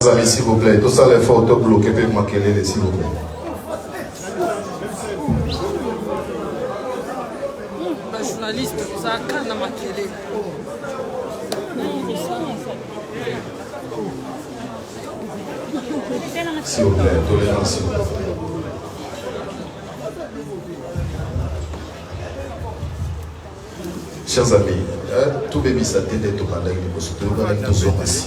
Amis, s'il vous plaît, tout ça les photos bloquées, peut m'accueillir, s'il vous plaît. Journaliste, ça a quand même maquillé. S'il vous plaît, tolérance, s'il vous plaît. Chers amis, tout bébé ça t'aide tout pendant que vous avez tous aussi.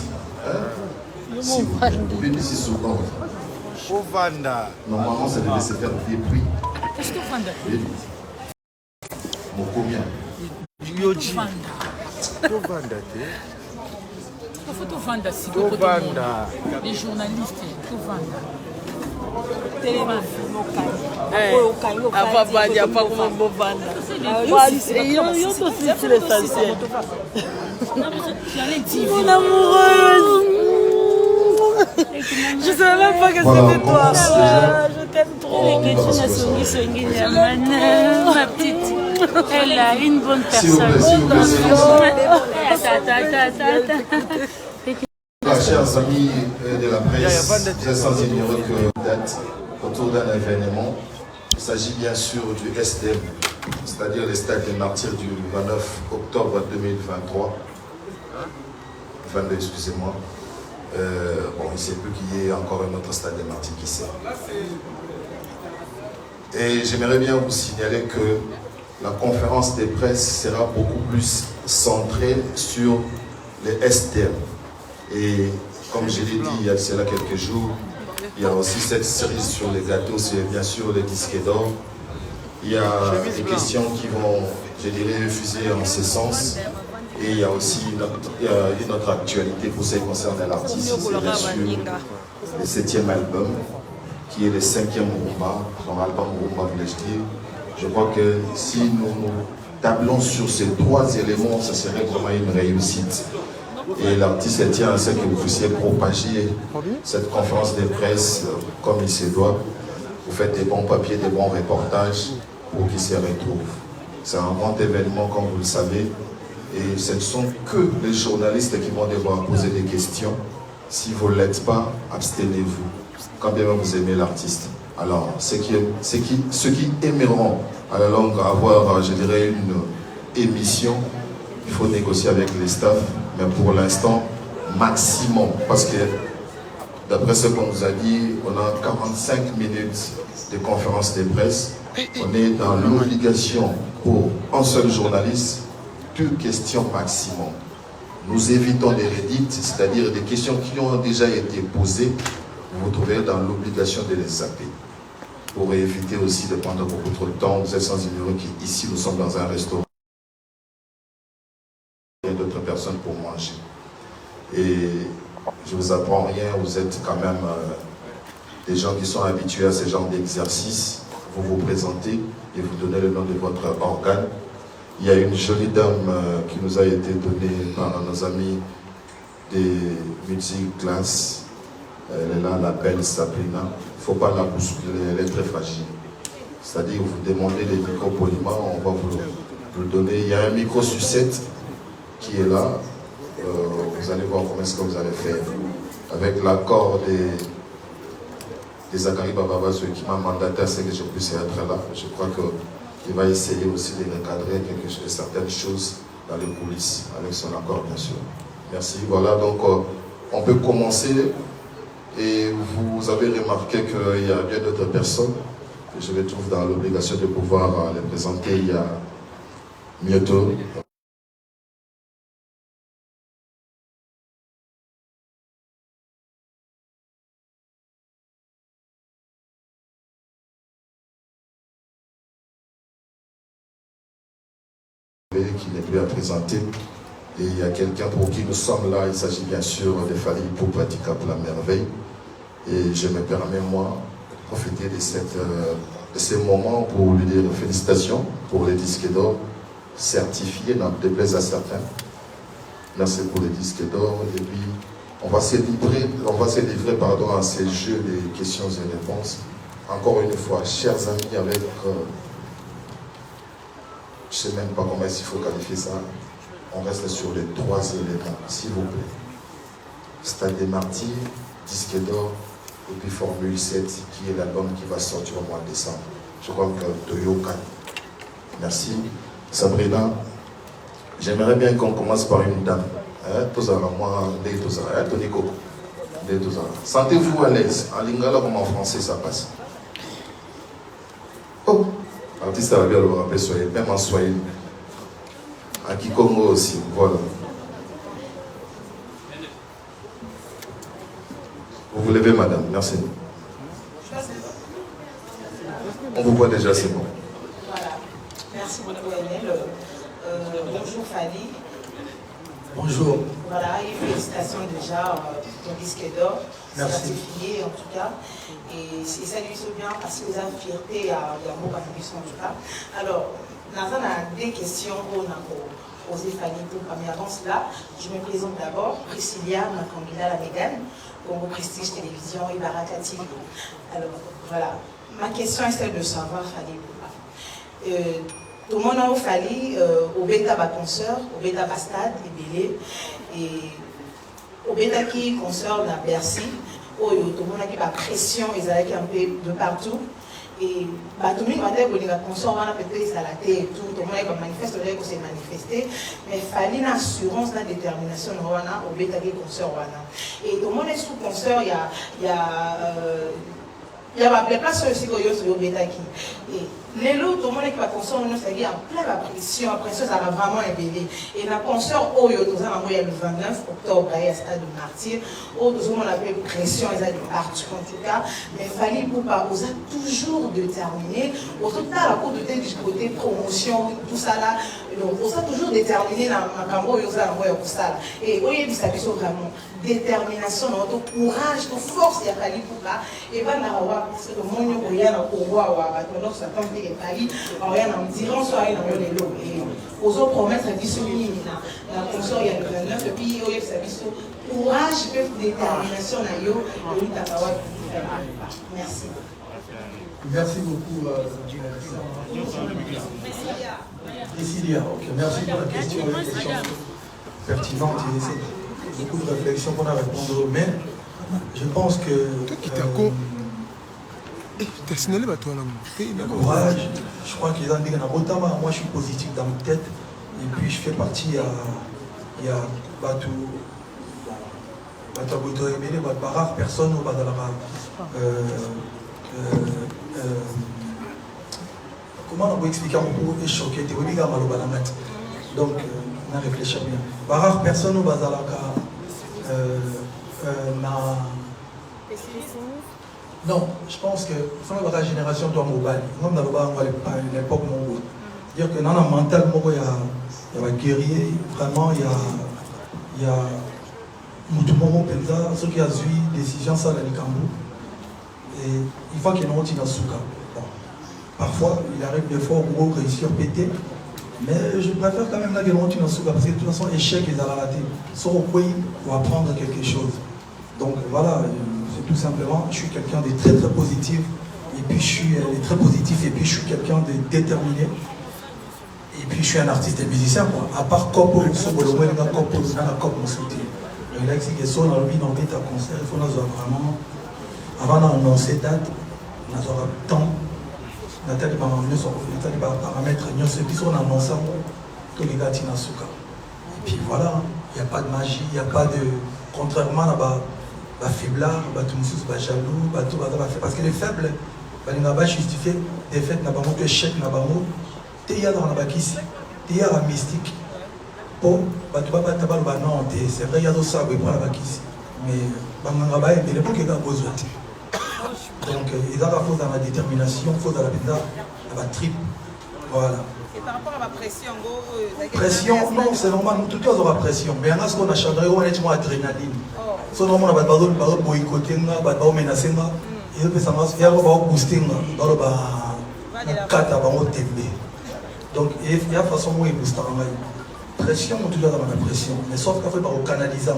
Si vous plaît, tout bébé c'est souvent. Normalement, ça devait se faire des prix. Qu'est-ce que vous faites? Mon combien? Yoji. Les journalistes, tout vendent. Mon amoureuse. Je ne savais même pas que c'était toi. Je t'aime trop. Ma petite, elle a une bonne personne. Chers amis de la presse, vous êtes sans ignorer que date autour d'un événement. Il s'agit bien sûr du SDM, c'est-à-dire les stades des martyrs du 29 octobre 2023. 22, excusez-moi. Bon, il ne sait plus qu'il y ait encore un autre stade des martyrs qui sert. Et j'aimerais bien vous signaler que la conférence des presses sera beaucoup plus centrée sur les SDM. Et comme je l'ai dit il y a cela quelques jours, il y a aussi cette série sur les gâteaux, c'est bien sûr les disques d'or. Il y a des questions qui vont, je dirais, fuser en ce sens. Et il y a aussi une autre actualité pour ce qui concerne l'artiste, c'est bien sûr le 7e album, qui est le 5e Rumba, son album Rumba, voulais-je dire. Je crois que si nous tablons sur ces trois éléments, ça serait vraiment une réussite. Et l'artiste tient à ce que vous puissiez propager cette conférence de presse comme il se doit. Vous faites des bons papiers, des bons reportages pour qu'ils se retrouvent. C'est un grand événement, comme vous le savez. Et ce ne sont que les journalistes qui vont devoir poser des questions. Si vous ne l'êtes pas, abstenez-vous. Quand bien même vous aimez l'artiste. Alors, ceux qui aimeront à la longue avoir, je dirais, une émission, il faut négocier avec les staffs. Mais pour l'instant, maximum. Parce que, d'après ce qu'on nous a dit, on a 45 minutes de conférence de presse. On est dans l'obligation pour un seul journaliste, 2 questions maximum. Nous évitons des redites, c'est-à-dire des questions qui ont déjà été posées. Vous vous trouvez dans l'obligation de les zapper. Pour éviter aussi de prendre beaucoup trop de temps, vous êtes sans ignorer qu'ici nous sommes dans un restaurant. D'autres personnes pour manger. Et je ne vous apprends rien, vous êtes quand même des gens qui sont habitués à ce genre d'exercice. Vous vous présentez et vous donnez le nom de votre organe. Il y a une jolie dame qui nous a été donnée par nos amis des Music Class. Elle est là, la belle Sabrina. Il ne faut pas la bousculer, elle est très fragile. C'est-à-dire, vous demandez les micros poliment, on va vous le donner. Il y a un micro sucette qui est là. Vous allez voir comment est-ce que vous allez faire. Avec l'accord des Zachary Bababa, qui m'a mandaté à ce que je puisse être là. Je crois qu'il va essayer aussi de recadrer certaines choses dans les coulisses, avec son accord bien sûr. Merci. Voilà, donc on peut commencer. Et vous avez remarqué qu'il y a bien d'autres personnes que je me trouve dans l'obligation de pouvoir les présenter. Il y a Mioto. Qui n'est plus à présenter. Et il y a quelqu'un pour qui nous sommes là. Il s'agit bien sûr de Fally Ipupa pour la merveille. Et je me permets, moi, de profiter de ces moments pour lui dire félicitations pour les disques d'or certifiés, n'en déplaise à certains. Merci pour les disques d'or. Et puis, on va se livrer à ces jeux de questions et réponses. Encore une fois, chers amis, avec... je ne sais même pas comment il faut qualifier ça. On reste sur les 3 éléments, s'il vous plaît. Stade des martyrs, disque d'or, et puis Formule 7, qui est l'album qui va sortir au mois de décembre. Je crois que Toyoka. Merci. Sabrina, j'aimerais bien qu'on commence par une dame. Sentez-vous à l'aise. En lingala comme en français, ça passe. Oh, artiste arabe, le rappel soyez, même en swahili. À Kikongo aussi, voilà. Vous vous levez, madame, merci. On vous voit déjà, c'est bon. Voilà. Merci beaucoup, Enel. Bonjour, Fali. Bonjour. Voilà, et félicitations déjà pour ton disque d'or. Certifié en tout cas. Et ça lui fait bien parce que vous avez fierté à mon contribution en tout cas. Alors, nous avons des questions qu'on a posées, Fali, pour première avant cela. Je me présente d'abord, Priscilla Makangila la Mégane, Congo Prestige Télévision et Baraka TV. Alors, voilà. Ma question est celle de savoir, Fali. Tout le monde a fallu au bêta bas concert, au bêta bas stade, et au bêta qui concert à Bercy, où tout le monde a qui a pression, ils avaient un peu de partout. Et tout le monde a dit que les concerts ont peut-être à la tête et tout, le monde a manifesté, il s'est manifesté, mais il fallait une assurance, une détermination au bêta qui concert. Et tout le monde est sous concert, il y a des places aussi qui sont au bêta qui. Les lots, tout le monde qui va consommer, c'est-à-dire en pleine pression, après ça va vraiment élever. Et la consort, le 29 octobre, il y a un stade de martyr, où tout le monde a fait pression, ils ont des partout en tout cas, mais il fallait pour pas, vous avez toujours déterminé, au total, à cause de du côté promotion, tout ça là, donc vous avez toujours déterminé dans ma cambo, vous avez tout ça là. Et vous avez dit ça, vraiment, détermination, notre courage, notre force, il y a fallu pour ça, et bien, parce que le monde, il y a un pouvoir, ça tombe. Paris, on dirait soit dans les lots. Et aux autres promesses, ils disent la consort, il y a le 29, et puis il y a le courage, détermination, merci. Merci beaucoup, Priscilla. Okay. Merci pour la question, pertinente et c'est beaucoup de réflexions qu'on a répondu. Mais je pense que. Courage, je crois qu'ils ont dit que moi je suis positif dans ma tête et puis je fais partie il y a rares personnes au comment on peut expliquer un peu choqué donc on a réfléchi bien rares personnes au bazalaka non, je pense que la génération doit mobile. Nous avons l'époque mongole. Dire que dans le mental, il y a un guerrier, vraiment, il y a Moutoumoro Penza, ceux qui ont eu décision ça dans les Cambou. Et il faut qu'il y ait un dans Souka. Parfois, il arrive des fois où on réussit à péter, mais je préfère quand même qu'il y ait un dans Souka parce que de toute façon, échec, ils ont raté. Sur au pays, pour apprendre quelque chose. Donc voilà. Tout simplement, je suis quelqu'un de très très positif et puis je suis très positif et puis je suis quelqu'un de déterminé et puis je suis un artiste et musicien quoi. À part Copo, il a expliqué ça dans le vie dans le concert, il faut nous vraiment avant d'annoncer date, nous aurons temps, Nathalie par paramètres, nous avons annoncé tous les gars qui sont et puis voilà, il n'y a pas de magie, il n'y a pas de contrairement à la faiblard, jaloux, parce que les faibles, ils n'ont pas justifié des faits, ils n'ont pas échec, ils n'ont pas il y a dans la bakisi, il y a la mystique. Pour non, c'est vrai, il y a d'autres sables pour la bakisi. Mais il y a beaucoup de besoin. Donc, il y a la faute dans la détermination, il faut dans la trip. Voilà. Et par rapport à la pression, pression, non, c'est normal, nous tous les aura pression. Mais il y a ce qu'on a changé, on est adrénaline. So normalement on va pas boycotter nga ba menacer nga et puis ça marche ya ba booster nga ba kata ba motembe donc il y a façon où booster nga pression on toujours dans la pression mais sauf qu'après ba canaliser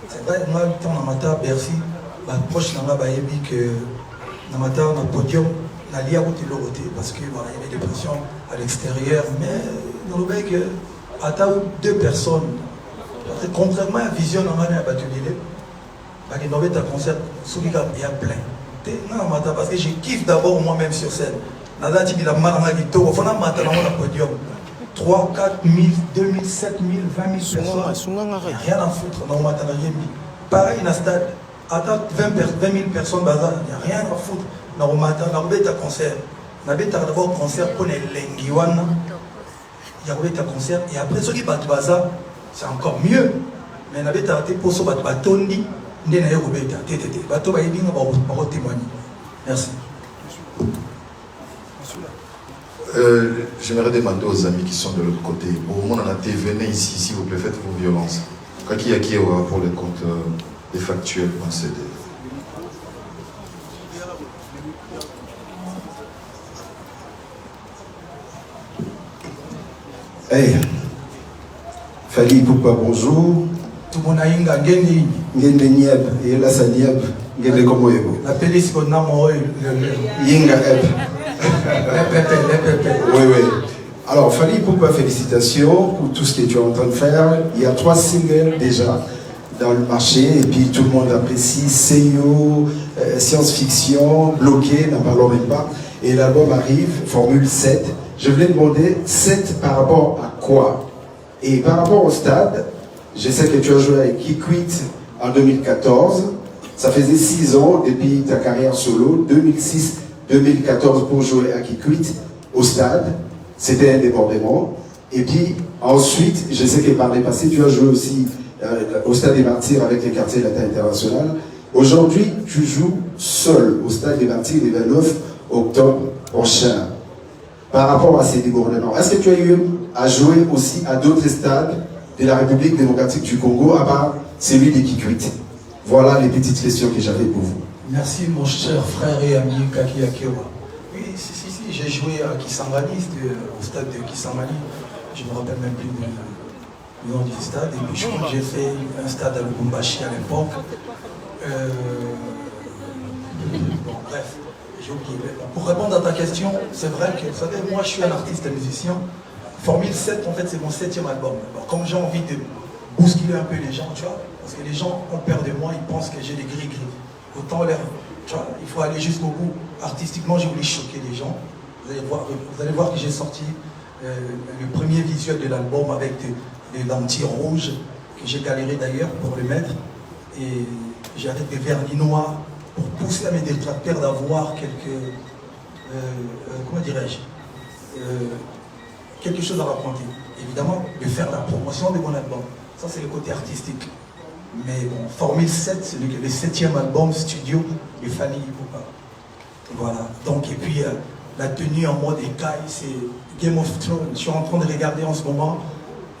c'est vrai moi dans la mata Bercy ba proche nga ba yebi que na mata na podium na lia côté le côté parce que voilà il y avait des pressions à l'extérieur mais dans le bec à deux personnes contrairement à vision dans la batterie il y a un concert, il y a plein. Non, parce que je kiffe d'abord moi-même sur scène. Il y a un podium. 3, 4 000, 2 000, 7 000, 20 000 personnes. Rien à foutre. Pareil, dans le stade, attends 20 000 personnes, il n'y a rien à foutre. Dans le matin, il y a un concert. Il y a d'abord un concert pour les Lengiwana. Il y a un concert. Et après, ceux qui battent Baza, c'est encore mieux. Mais il y a un pour ceux qui battent Tondi. Il y a un témoigner. Merci. J'aimerais demander aux amis qui sont de l'autre côté. Au moment où on a été, venez ici, s'il vous plaît, faites vos violences. Kaki Yaki pour les comptes des factuels concédés. Hey, Fali Poupa, bonjour. Tout le monde a une gagne. Ngende Nieb, et là ça Nieb, Ngende Komoyebo. La police qu'on a moré. Yinga Eb. Oui, oui. Alors, Fali Poupa, félicitations pour tout ce que tu es en train de faire. Il y a 3 singles déjà dans le marché, et puis tout le monde apprécie. Seyo, science-fiction, bloqué, n'en parlons même pas. Et l'album arrive, Formule 7. Je voulais demander 7 par rapport à quoi? Et par rapport au stade, je sais que tu as joué avec Kikwit en 2014. Ça faisait 6 ans depuis ta carrière solo, 2006-2014 pour jouer à Kikwit au stade. C'était indépendamment. Et puis ensuite, je sais que par les passés, tu as joué aussi au Stade des Martyrs avec les quartiers latins international. Aujourd'hui, tu joues seul au Stade des Martyrs le 29 octobre prochain. Par rapport à ces débordements, est-ce que tu as eu à jouer aussi à d'autres stades de la République démocratique du Congo, à part celui de Kikwit? Voilà les petites questions que j'avais pour vous. Merci mon cher frère et ami Kaki Akewa. Oui, si, j'ai joué à Kisangani, au stade de Kisangani. Je ne me rappelle même plus du nom du stade. Et puis je crois que j'ai fait un stade à Lubumbashi à l'époque. Bon, bref. Pour répondre à ta question, c'est vrai que, vous savez, moi je suis un artiste et musicien. Formule 7, en fait, c'est mon 7e album. Alors, comme j'ai envie de bousculer un peu les gens, tu vois, parce que les gens ont peur de moi, ils pensent que j'ai des gris-gris. Autant l'air, tu vois, il faut aller jusqu'au bout. Artistiquement, j'ai voulu choquer les gens. Vous allez voir que j'ai sorti le premier visuel de l'album avec des lentilles rouges, que j'ai galéré d'ailleurs pour le mettre. Et j'ai avec des vernis noirs pour pousser à mes détracteurs d'avoir quelques, comment dirais-je, quelque chose à raconter. Évidemment, de faire la promotion de mon album. Ça, c'est le côté artistique. Mais bon, Formule 7, c'est le 7e album studio de Fali Poupa. Voilà. Donc, et puis, la tenue en mode écaille, c'est Game of Thrones. Je suis en train de regarder en ce moment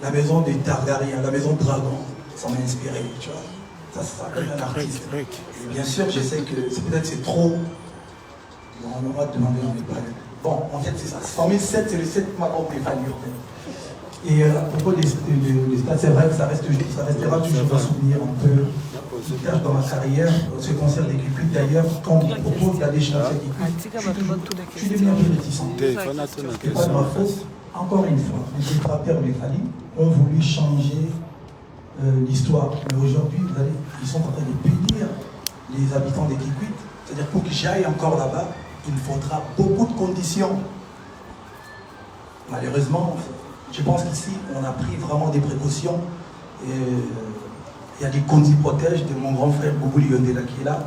la maison des Targaryens, la maison Dragon. Ça m'a inspiré, tu vois. Ça s'appelle un artiste. Et bien sûr, je sais que peut-être c'est trop. Bon, on va te demander dans les palais. Bon, en fait, c'est ça. Formule 7, c'est le 7 album des Fali. Et à propos des stades, c'est vrai que ça restera toujours un souvenir un peu tâche dans ma carrière. Ce concert des Kikwit, d'ailleurs, quand on me propose d'aller chanter Kikwit, je suis devenu un peu réticent. C'est pas de ma faute. Encore une fois, les frappeurs des Fali ont voulu changer l'histoire. Mais aujourd'hui, ils sont en train de punir les habitants des Kikwit. C'est-à-dire pour que j'aille encore là-bas, il me faudra beaucoup de conditions. Malheureusement, je pense qu'ici, on a pris vraiment des précautions. Et il y a des conduits protèges de mon grand frère Boubou Liondela qui est là.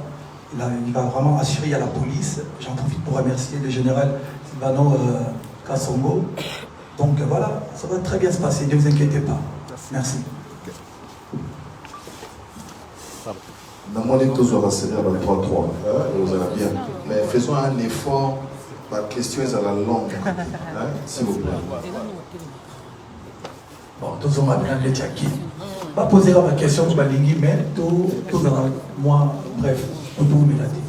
Il va vraiment assurer à la police. J'en profite pour remercier le général Sylvano Kassongo. Donc voilà, ça va très bien se passer, ne vous inquiétez pas. Merci. Dans mon état, on va se dire dans 3-3. Vous allez bien. Mais faisons un effort. La question est à la longue. S'il vous plaît. Bon, tous on m'a bien les tchaki. Pas poser ma question, je vais lingui, mais tout moi, bref, tout me l'a dit.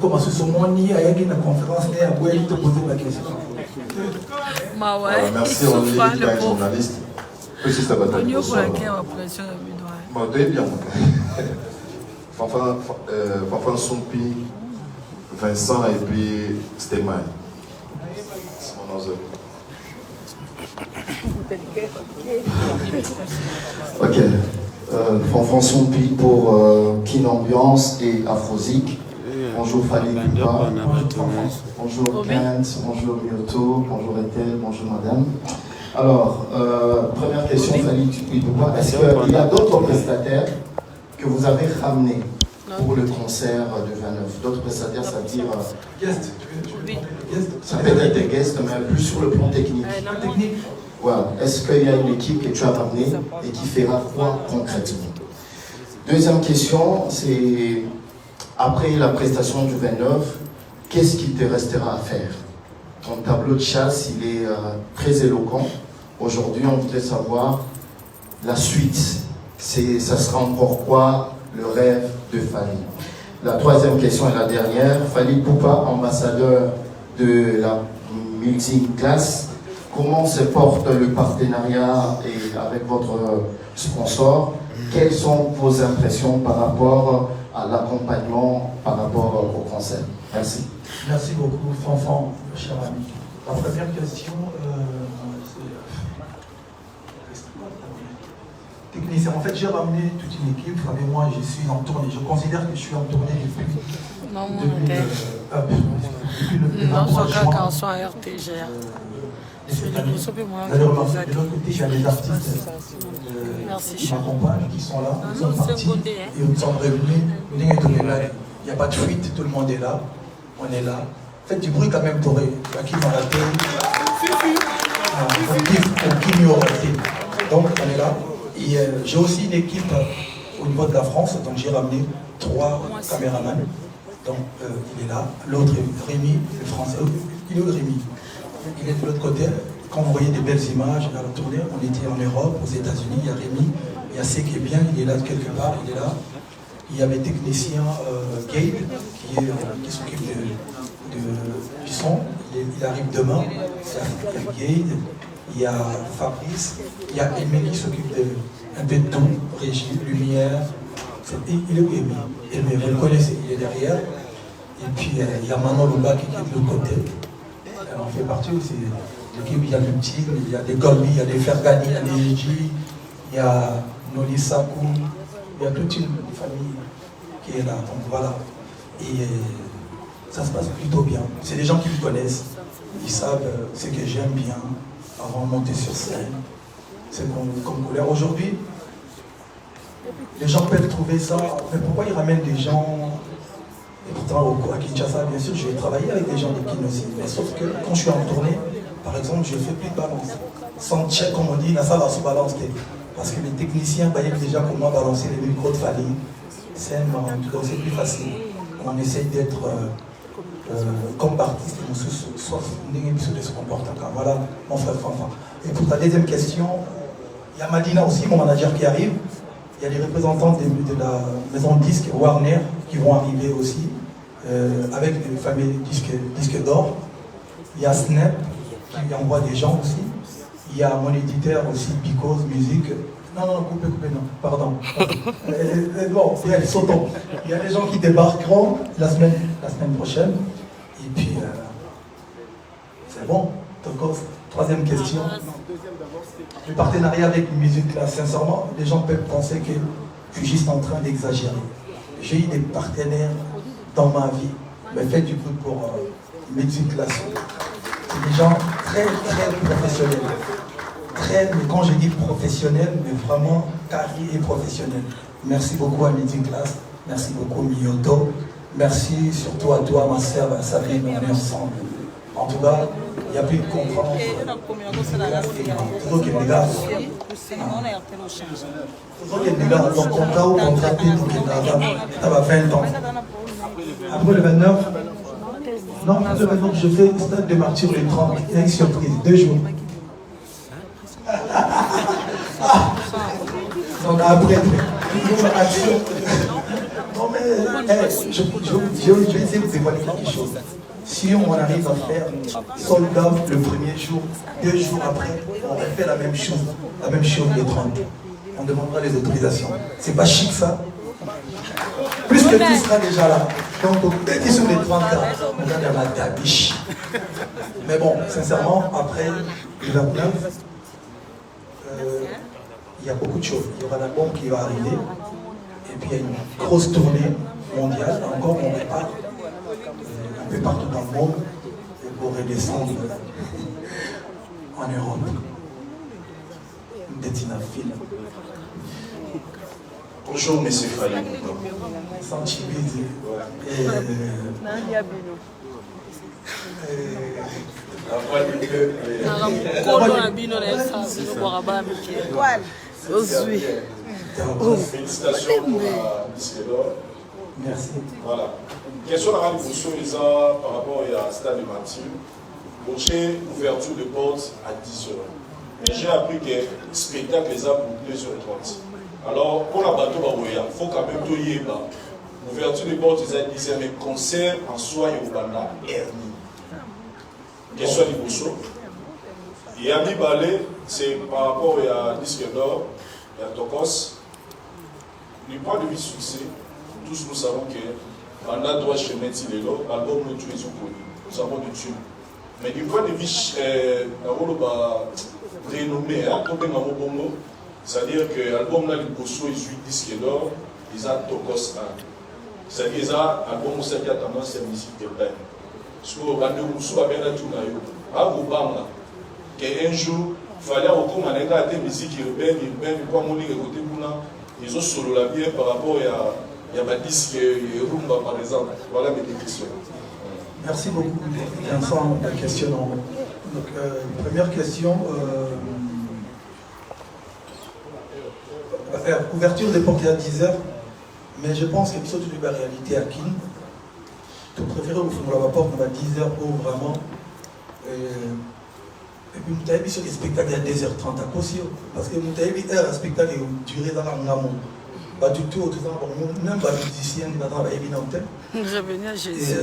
Comme ce sont moi ni à une conférence, ni à Boué, te poser ma question. Merci, on est les journalistes. Petit sabatin. On y a la pression. Bon, très bien. Fanfan Sompi, Vincent et puis Stéman. C'est mon nom. Ok. Fanfan Pi pour Kin Ambiance et Afrozik. Bonjour Fali Poupa. Bonjour Kent, bonjour Myoto, bonjour Ethel, bonjour madame. Alors, première question Fali Poupa, est-ce qu'il y a d'autres prestataires que vous avez ramenés pour le concert de 29? D'autres prestataires, ça veut dire... Guest. Ça peut être des guests, mais plus sur le plan technique. Voilà. Est-ce qu'il y a une équipe que tu as ramenée et qui fera quoi concrètement? Deuxième question, c'est après la prestation du 29, qu'est-ce qui te restera à faire? Ton tableau de chasse, il est très éloquent. Aujourd'hui, on voudrait savoir la suite. Ça sera encore quoi le rêve de Fali? La troisième question et la dernière, Fali Poupa, ambassadeur de la Music Class. Comment se porte le partenariat avec votre sponsor? Quelles sont vos impressions par rapport à l'accompagnement, par rapport au concert? Merci. Merci beaucoup, Fanfan, cher ami. La première question, c'est technicien. En fait, j'ai ramené toute une équipe. Vous savez, moi, je suis en tournée. Je considère que je suis en tournée depuis le Non, mois de c'est juin. quand on soit à RTGR. Vous allez remarquer, de l'autre côté, il y a des artistes qui m'accompagnent, qui sont là, ils sont partis et ils sont revenus. Il n'y a pas de fuite, tout le monde est là, on est là. Faites du bruit quand même, Toré. Qui m'a raté, qui m'y aura raté. Donc on est là. Et j'ai aussi une équipe au niveau de la France, donc j'ai ramené 3 caméramans. Donc il est là, l'autre est Rémi, le français. Il est où Rémi? Il est de l'autre côté. Quand vous voyez des belles images à la tournée, on était en Europe, aux États-Unis, il y a Rémi, il y a C qui est bien, il est là quelque part, il est là. Il y a mes techniciens Gabe qui s'occupe du son, il arrive demain. Il y a Gabe, il y a Fabrice, il y a Émilie qui s'occupe un peu de tout, régie, lumière. Il est où Émilie? Vous le connaissez, il est derrière. Et puis il y a Manon Lumba qui est de l'autre côté. On fait partie aussi de l'équipe, il y a le team, il y a des Golmi, il y a des Fergani, il y a des Eji, il y a Noli Sakou, il y a toute une famille qui est là, donc voilà. Et ça se passe plutôt bien. C'est des gens qui me connaissent, ils savent ce que j'aime bien avant de monter sur scène. C'est comme couleur. Aujourd'hui, les gens peuvent trouver ça, mais pourquoi ils ramènent des gens? Et pourtant, à Kinshasa, bien sûr, je vais travailler avec des gens de Kin aussi. Mais sauf que quand je suis en tournée, par exemple, je ne fais plus de balance. Sans check, comme on dit, là, ça va se balancer. Parce que les techniciens voyaient déjà comment balancer les micros de Fali. C'est plus facile. On essaye d'être comme artiste, sauf de se comporter. Voilà, mon frère Fanfan. Et pour ta deuxième question, il y a Madina aussi, mon manager, qui arrive. Il y a les représentants de la maison de disques Warner qui vont arriver aussi, avec les fameux disques d'or. Il y a Snap qui envoie des gens aussi. Il y a mon éditeur aussi, Because Music. Non, coupez, non, pardon. Bon, elle sautons. Il y a des gens qui débarqueront la semaine prochaine. Et puis, c'est bon. Donc, troisième question. Le partenariat avec Music Class, sincèrement, les gens peuvent penser que je suis juste en train d'exagérer. J'ai eu des partenaires dans ma vie, mais faites du bruit pour Music Class. C'est des gens très professionnels. Mais quand je dis professionnel, mais vraiment carré et professionnel. Merci beaucoup à Music Class, merci beaucoup Myoto, merci surtout à toi, ma sœur Sabine, on est ensemble. En tout cas, il n'y a plus de contrat entre toujours qu'il y a des gars. Toujours qu'il y a des gars, donc contrat ou contraté, ça va 20 ans. Après le 29, non, le 29, je fais le stade de martyr le 30, il y a une surprise, 2 jours. Donc après, action. Non mais, je vais essayer de vous dévoiler quelque chose. Si on arrive à faire sold out le premier jour, 2 jours après, on refait la même chose les 30. On demandera les autorisations. C'est pas chic ça? Plus que tout sera déjà là. Donc dès qu'ils sont les 30 ans, on va dans la tabiche. Mais bon, sincèrement, après le 29, il y a beaucoup de choses. Il y aura l'album qui va arriver, et puis il y a une grosse tournée mondiale, encore on prépare un peu partout dans le monde pour redescendre en Europe. Detinafil. Bonjour, M. Fali. Sanchibizi. Félicitations pour la Disque d'Or. Merci. Voilà. Question à Lisa par rapport à Stade de Mathieu. Pour ouverture de porte à 10h. Mais j'ai appris que le spectacle est pour 2h30. Alors, pour la bateau, il faut quand même tout y aller. L'ouverture de porte est à 10h, mais concert en soi, il y a Oubanda, Ernie. Question à Liboso. Et à Balé, c'est par rapport à Disque d'Or, et à Tokos. Du point de vue succès, tous nous savons que Banda doit chemin Tilelo, l'album nous tue, nous avons de tubes. Mais du point de vue renommé, c'est-à-dire que l'album là, Liboso, il suit Disque d'Or, ils ont Tokos 1. C'est-à-dire qu'ils ont l'album qui a tendance à la musique de peine. Parce que Bandemoussou a bien tout là. Qu'un jour, il fallait encore à la musique urbaine, ils ont solo la bien par rapport à ma disque Rumba par exemple. Voilà mes deux questions. Merci beaucoup, Vincent, la question. Donc, première question. Ouverture des portes à 10h, mais je pense que c'est toute la réalité à Kin. Tu préfères ouvrir la porte à 10h pour vraiment. Et puis, nous avons vu sur les spectacles à 2h30 à Kosio. Parce que nous avons vu un spectacle qui durait dans l'amont. Pas du tout, même pas musicien, nous avons vu dans le thème. Je venais à Jésus.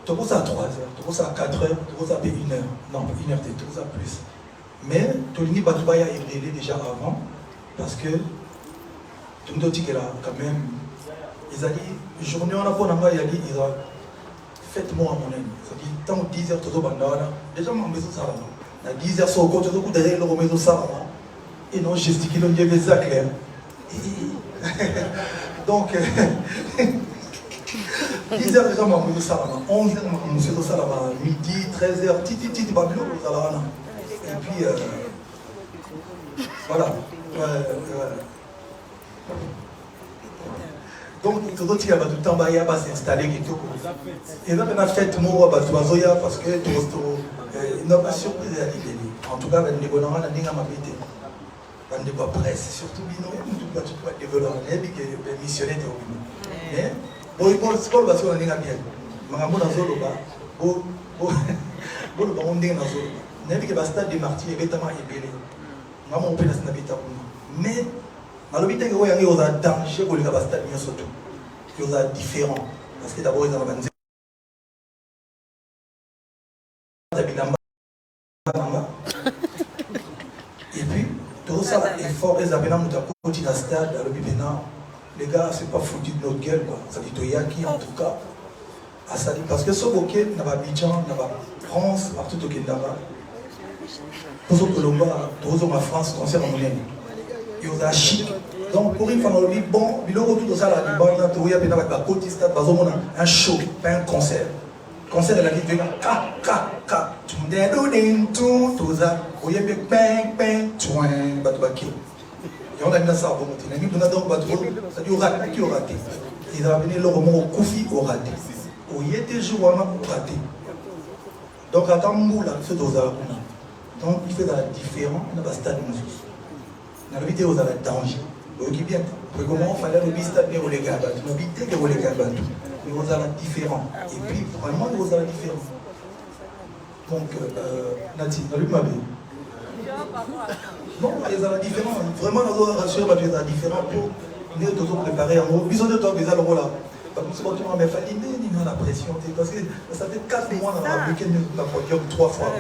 Tu commences à 3h, tu commences à 4h, tu commences à 1h. Non, 1h, tu commences à plus. Mais tu as dit que tu as déjà avant. Parce que tout le monde dit que là, quand même, ils ont dit, journée on a pour l'envoi, ils ont dit, faites-moi à mon aime. Ils ont dit, tant 10h, tu as déjà ma maison ça va. À 10h, sur le côté, tu as derrière le maison ça va. Et non, gesticule, on dit, ça clair. Donc, 10h déjà, ma maison ça va. 11h, ma maison ça va. Midi, 13h, titi, Babylon, ça va. Et puis, voilà. Donc, tout le temps, il va s'installer. Et là, on a fait tout le monde parce que il n'a pas surpris à l'idée. En tout cas, il y a des presse, surtout, il y a des développeurs, des missionnaires. Mais, bon, il faut le sport parce qu'on a bien. Mais on a un zolo, on a un stade de martyrs, il y a un peu de mais, dans le but que vous avez un danger pour les stades, il y a différent. Parce que d'abord, ils ont un et puis, tout ça est fort, ils avaient un petit stade, les gars, c'est pas foutu de notre gueule, quoi. Ça dit, il y a qui, en tout cas, à Sali. Parce que ce bokeh, il y a Abidjan, il y a France, partout au Kenya. Tous les Colomba, tous en France, concert en Moulin. Il y a chic. Donc, pour une fois, on dit, bon, il y a tout ça, il y a un show, pas un concert. Concert de la vie de ka, tout ça, il y a bang, tchouin, batouaki. Et on a mis ça à bon côté. On a donc ça dit, raté, qui aura raté. Ils ont amené le roman au Koufi au raté. Il y a des jours où on a raté. Donc, à Tamboula, c'est dans la donc, il fait la différence dans le stade de musique. Dans la vidéo, il y a le danger. Vous voyez bien, comment il fallait le stade de les gars, le bité de les gars, il y a la différence. Et puis, vraiment, il y a la différence. Donc, Nati, on lui m'a dit. Non, il y a la différence. Vraiment, on doit rassurer, il y a la différence pour nous préparer. Ils ont de temps, ils ont le rôle là. Parce que c'est mais il fallait la pression. Parce que ça fait 4 mois dans le week-end, nous avons produit 3 fois.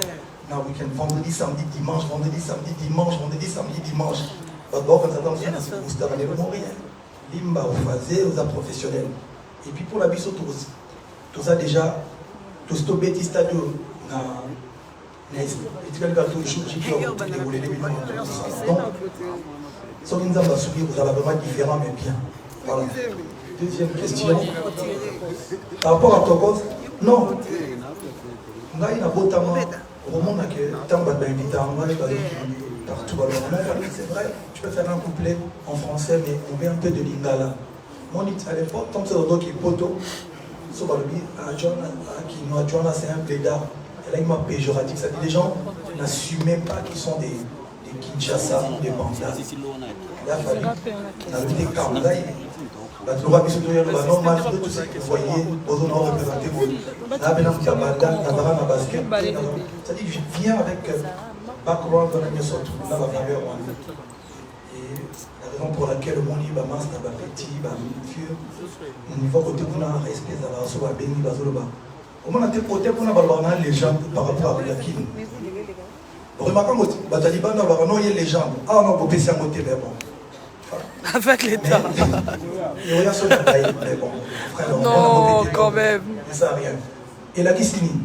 Dans le week-end, vendredi, samedi, dimanche, vendredi, samedi, dimanche, vendredi, samedi, dimanche. D'abord, quand ça tombe sur vous stagner, vous rien. Limba, vous faites, vous êtes professionnel. Et puis pour la biseau, tout ça déjà, tout ce petit stade, Sans une zamba souris, vous allez vraiment différent, mais bien. Voilà. Deuxième question. Par rapport à Tokos, non. Il y a un beau temps. Au moment où il y a partout. C'est vrai, tu peux faire un couplet en français, mais on met un peu de lingala. Moi, à l'époque, tant que c'est le qui est poteau, c'est un plaidard. Et là, il m'a péjoratif. Ça dit les gens n'assumaient pas qu'ils sont des Kinshasa ou des Bandas. Il a fallu, dans le décambaille, vous voyez, vous représentez basket. C'est-à-dire que je viens avec background dans la sorte, là, la valeur. Et la raison pour laquelle mon livre est petit, vieux, au niveau côté où on a un respect, ça va se voir béni, ça va se voir. Au moins, on a des côtés où on a les gens par rapport à la Kim. Remarquons que les talibans ont des légendes. Ah, on a beaucoup de côté, mais bon. Avec l'État. Il y a ce détail, mais bon. Non, quand même. Ça rien. Et la Kistini.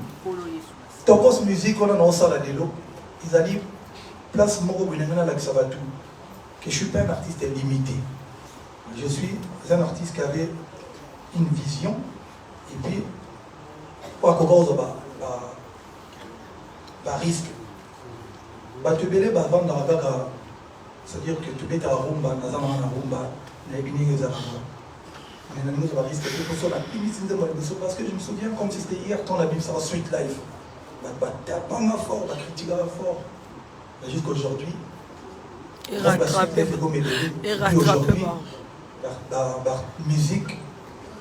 Tokos musique, on a un salle à l'élo. Ils ont dit, place Moro Bunengana Laxabatu, que je ne suis pas un artiste limité. Je suis un artiste qui avait une vision, et puis, quoi qu'on cause, risque. Tu peux aller vendre dans la bagarre. C'est-à-dire que tu peux aller à Rumba, mais parce que je me souviens comme si c'était hier, quand on a vu ça en Sweet Life. T'as pas ma fort, t'as critiqué fort. Jusqu'aujourd'hui, et rattrapé. La musique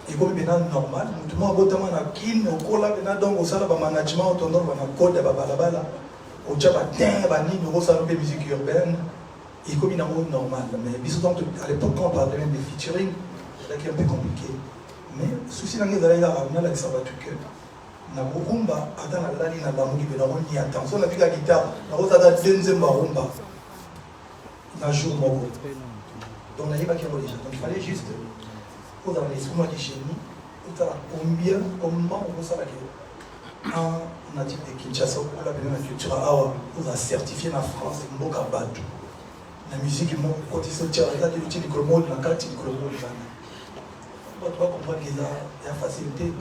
est comme bien normal. Tout le monde a un kin, au cola, donc au salon, management, au ton code, au Tchabatin, musique urbaine. Et comme il y a un mot normal, mais à l'époque quand on parlait même de featuring, c'est un peu compliqué. Mais le souci c'est que nous avons ça va tout que na rumba attend la ligne na bamuki be na on y attend. So on a vu la guitare, na on a deuxième rumba. Na jour moko. Donc on a pas qu'il y a déjà. Donc il fallait juste pour dans l'esprit du génie, pour combien comment on ça va dire. Un natif de Kinshasa ou la culture awa, on a certifié en France mboka batu. La musique, quand ils sont tirés, ils ont utilisé le mot, la carte, le mot. On doit comprendre qu'il y a facilité.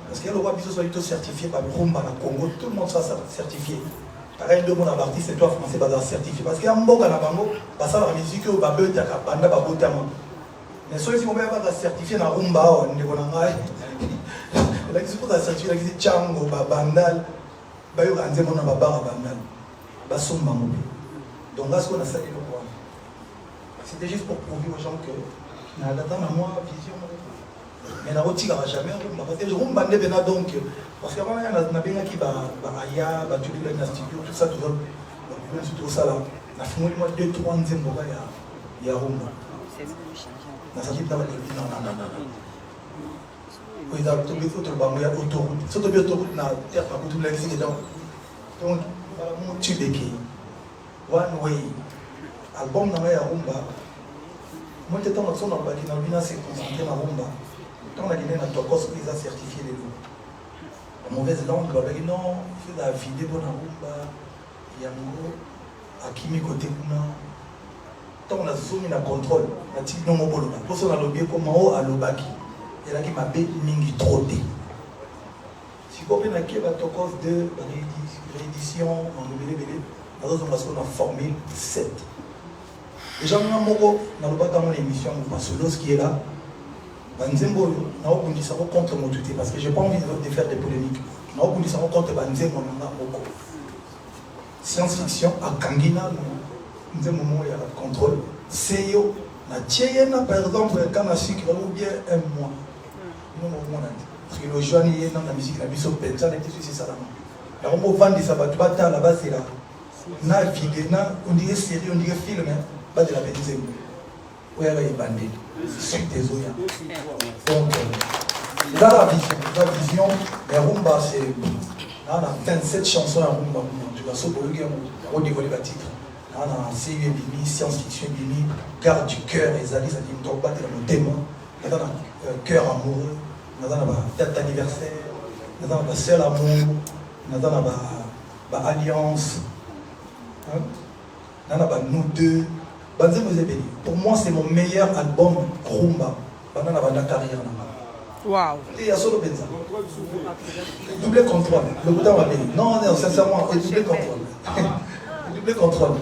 Parce qu'il y a le roi Bissot soit certifié par Rumba, la Congo, tout le monde sera certifié. Pareil, deux mots d'artiste, c'est toi français, va certifié. Parce qu'il y a un mot dans la Bango, ça la musique, on va beuter à Banda, va botter à moi. Mais soit si on va certifier dans Rumba, on est bon en rail. Là, il faut certifier, il y a Tchango, Bandal, il y a un démon à Bandal, il y a Somba. Donc là, ce qu'on a salué le roi. C'était juste pour prouver aux gens que dans moi vision mais na otika jamais parce que je rumba ndebe na donc parce que quand na benga ki ba aya ba tu la studio tout ça tout ça là na fumoli moi 2-3 nzembo ya rumba na ça dit dans la non oui da tout le tout ba mo ya autoroute surtout bien autoroute na terre pas tout la exige donc mon tubeki one way album na ya rumba. Moi, je suis en train de se concentrer dans Rumba. Quand on a dit que Tokos ils ont certifié les lots. La mauvaise langue, on a dit non, il faut la vidéo dans Rumba. Il y a un Akimi côté Kuna. Quand on a zoomé dans le contrôle, on a dit non, on a dit pour ça, on a dit comment à l'Obaki. Il y a qui m'a dit Mingi Troté. Si vous avez un Tokos de réédition, on a formule 7. Les gens qui n'ont pas dans l'émission, parce que lorsqu'il est là, Banzembo, on dit ça contre mon tuté, parce que je n'ai pas envie de faire des polémiques. On dit ça contre Banzembo, on a beaucoup. Science-fiction, à Kangina, il y a un contrôle. C'est yo, par exemple, quand on a su qu'il y a bien un mois. Parce que le jour, il y a la musique, la musique, ça n'a été suivi ça. Alors, on va vendre ça, là-bas, c'est là. On dirait série, on dirait film. Pas de la bêtise. Où est-ce qu'il y a des bandits? Suite des Oya. Donc, là, la vision, mais Rumba, c'est. On a 27 chansons à Rumba. Tu vas sauver le game, on dévoile les titres. On a CU Bimi, science-fiction Bimi, garde du cœur, et Zali, ça dit, on ne pas le témoin. On a cœur amoureux, on a date d'anniversaire, on a seul amour, on a alliance, on a nous deux. Pour moi, c'est mon meilleur album rumba pendant la carrière. Waouh. Et il y a solo Benza. Double contrôle. Le bouton va venir. Non, non, sincèrement, double contrôle. Double contrôle.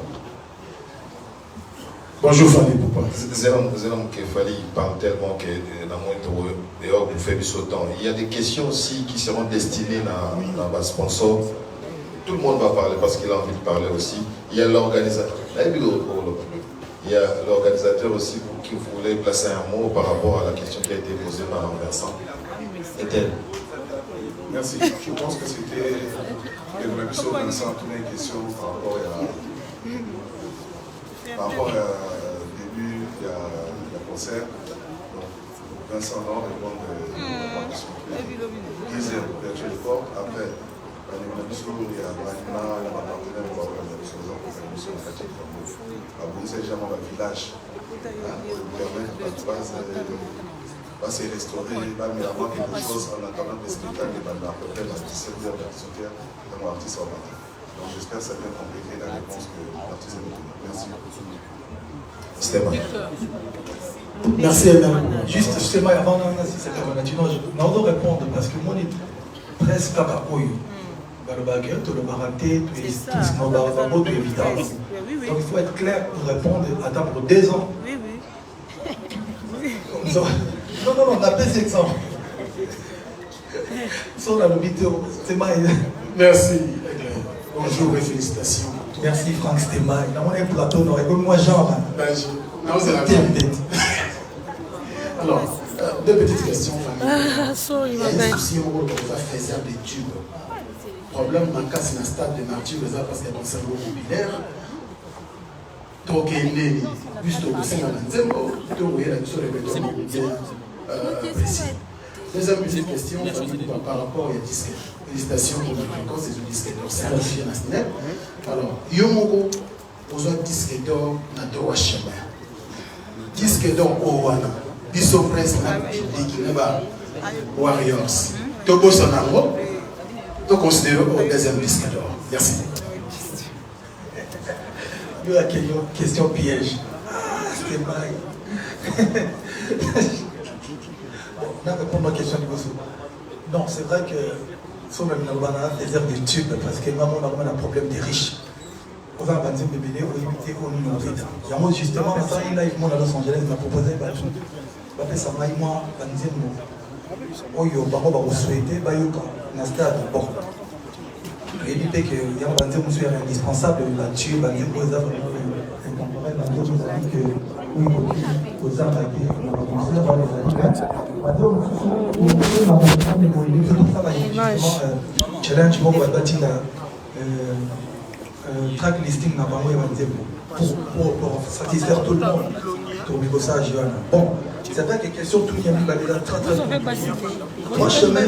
Bonjour Fanny Poupa. Zélam que Fali parle tellement que dans mon tour dehors vous faites du temps. Il y a des questions aussi qui seront destinées à ma sponsor. Tout le monde va parler parce qu'il a envie de parler aussi. Il y a l'organisateur. Il y a l'organisateur aussi qui voulait placer un mot par rapport à la question qui a été posée par Vincent. Était. Merci. Je pense que c'était une émission Vincent qui a une question par rapport au début, il y a le concert. Donc, Vincent va répondre à la question. Deuxième, ouverture de porte. Après, l'émission, il y a Magna, il y a ma partenaire, il y a l'organisation de la Catique. À Bourg-Saint-Germain, le village. Pour permettre à la base va se restaurer, va mettre quelque chose en attendant le spectacle de Banda, peut-être à 17h, 18h, dans mon artiste en matin. Donc j'espère que ça vient compléter la réponse que l'artiste a donnée. Merci. Stéphane. Merci, Emmanuel. Juste, justement, avant si c'est comme je dois répondre parce que moi, je suis presque à Oyo. Le baguette, le baraté, tout ce qui est évident. Donc il faut être clair pour répondre à ta pour 2 ans. Oui. Non, on a plus d'exemples. Sur la vidéo, c'est mal. Merci. Bonjour et félicitations. Merci Franck Stéma. Il a un plateau, non, et moi Jean. Non, c'est la même. Alors, 2 petites questions. Il y a un souci où on va faire des tubes. Le problème, c'est dans le stade de nature, parce qu'il y a un cerveau mobilaire. Donc, il est juste au sein de la donc il y a bien précis. Deuxième petite question, par rapport au disque. Félicitations pour notre réponse, c'est un disque d'or. C'est un chien national. Alors, Yomoko, vous avez disque d'or dans 3 chemins. Disque d'or au Wana. Biso Press, Warriors. Togo Sonaro. Donc, considéré au deuxième disque d'or. Merci. Il y a une question piège. C'était mal. On a répondu à la question du Bosso. Non, c'est vrai que si on a des heures d'études, parce que maman a un problème des riches. On va bâtir des bébés, on va éviter au niveau de l'État. Il y a justement, ça, il a eu à Los Angeles, il m'a proposé, il m'a fait ça, il m'a dit, Oyo, Baro, Baro, souhaité, Bayoka, Nasta, bon. Et il dit qu'il y a un monsieur indispensable là-dessus, il y a des œuvres intemporelles, il y a des œuvres que aux armes avec les challenge, moi, on va bâtir track listing pour satisfaire tout le monde. Bon, c'est vrai que la question tout le monde est très très compliquée. 3 chemins,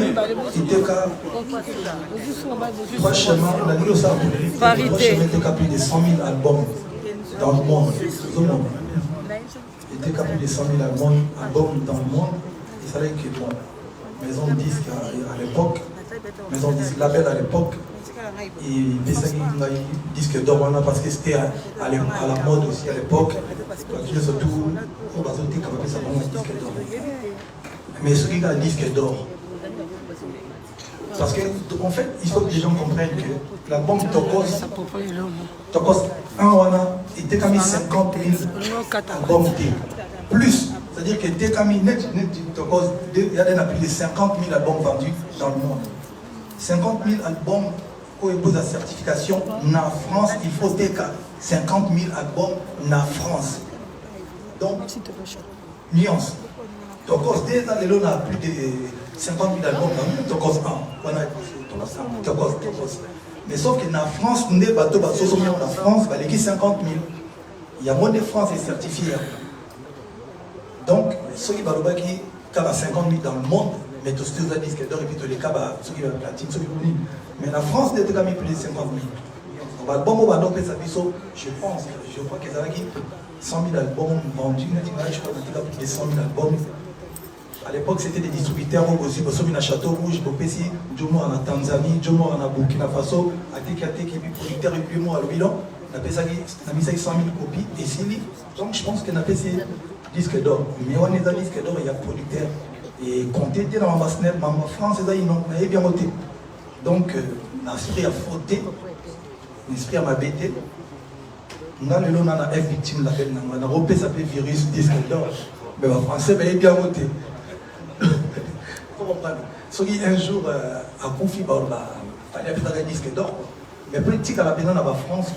trois chemins, on a dit au Sarko, 3 chemins étaient plus de 100 000 albums dans le monde. Il était plus de 100 000 albums dans le monde. Il fallait que, bon, maison de disques à l'époque, maison de disques label à l'époque, et disque d'or parce que c'était à la mode aussi à l'époque. Surtout, on va sauter comme ça, on a disque d'or. Mais ce qui a un disque d'or, parce qu'en fait, il faut que les gens comprennent que l'album Tokos 1 il était comme 50 000 albums plus. C'est-à-dire que dès qu'il y a plus de 50 000 albums vendus dans le monde. 50 000 albums où il pose la certification en France, il faut des 50 000 albums en France. Donc, nuance. Donc, déjà, on a plus de 50 000 albums dans Tokos 1. Mais sauf qu'en France, on est bateau, en France, il y a 50 000. Il y a moins de France qui est certifié. Donc, ceux qui ont 50 000 dans le monde, mais tous les disques d'or et puis tous les cas, ceux qui ont platine, ceux qui ont mis. Mais la France, il y a plus de 50 000. On va bon, je pense, je crois qu'ils avaient 100 000 albums vendus, je crois qu'il y a plus de 100 000 albums. À l'époque, c'était des distributeurs aussi, parce qu'il y a Château Rouge, Bopessi, Jomo en Tanzanie, Jomo en Burkina Faso, Ateki, producteur et puis moi à l'Obilan. on a mis 100 000 copies, et c'est lui. Donc je pense qu'on a fait ces disques d'or. Mais on est dans disque d'or, il y a producteur. Et quand tu étais dans ma snap, ma France, ils n'avaient bien voté. Donc, l'esprit a frotté, l'esprit a m'abêté. On a le nom, on a une victime, on a repéré ça fait virus, disque d'or. Mais les Français avaient bien voté. Vous comprenez? Ce qui un jour a confié, il fallait faire un disque d'or. Mais politique à la pénale en France,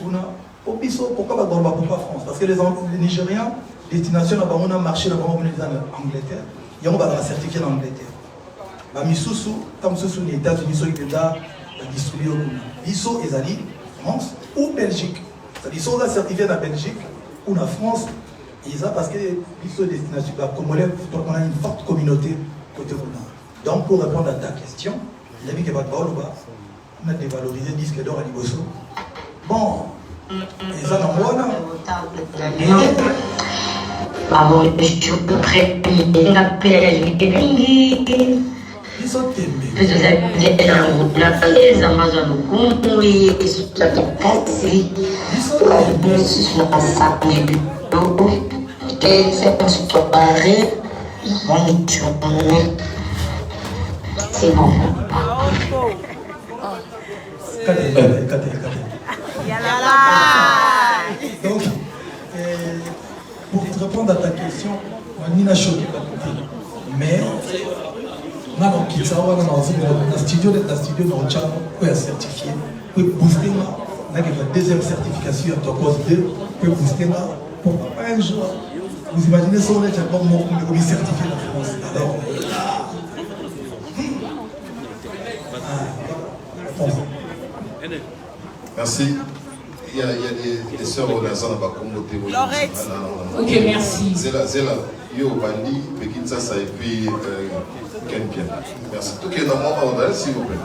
pourquoi pourquoi France? Parce que les Nigériens, destination là-bas, on a marché là-bas, on est en Angleterre, et on va certifier en Angleterre. Misusu, comme ce sont les États-Unis, ils ont distribué au Bisso et Zali, France ou Belgique. C'est-à-dire qu'ils sont certifiés en Belgique ou en France, et ça parce que Bisso destination, comme on a une forte communauté côté Rwanda. Donc pour répondre à ta question, il a mis que on a dévalorisé le disque d'or à Liboso. Bon, et ça dans moi là. Je préfère l'appeler Ils sont aimés. les Amazones cumprem isso já acontece isso na saúde do que se preparer muito c'est bon. Donc, pour te répondre à ta question, on n'a choqué pas compris. Mais, on a dans le studio, on a certifié, on a boosté, on a une deuxième certification, on a boosté, pour pas un jour. Vous imaginez ça, on est encore mort, on est certifié en France. Alors, merci. Il y a des sœurs au Nazan à Bakomote. Laurette. Ok, merci. Zéla, Yo Bandi, Pekinsa, ça et puis Kenpien. Merci. Tout est dans mon ordre, s'il vous plaît.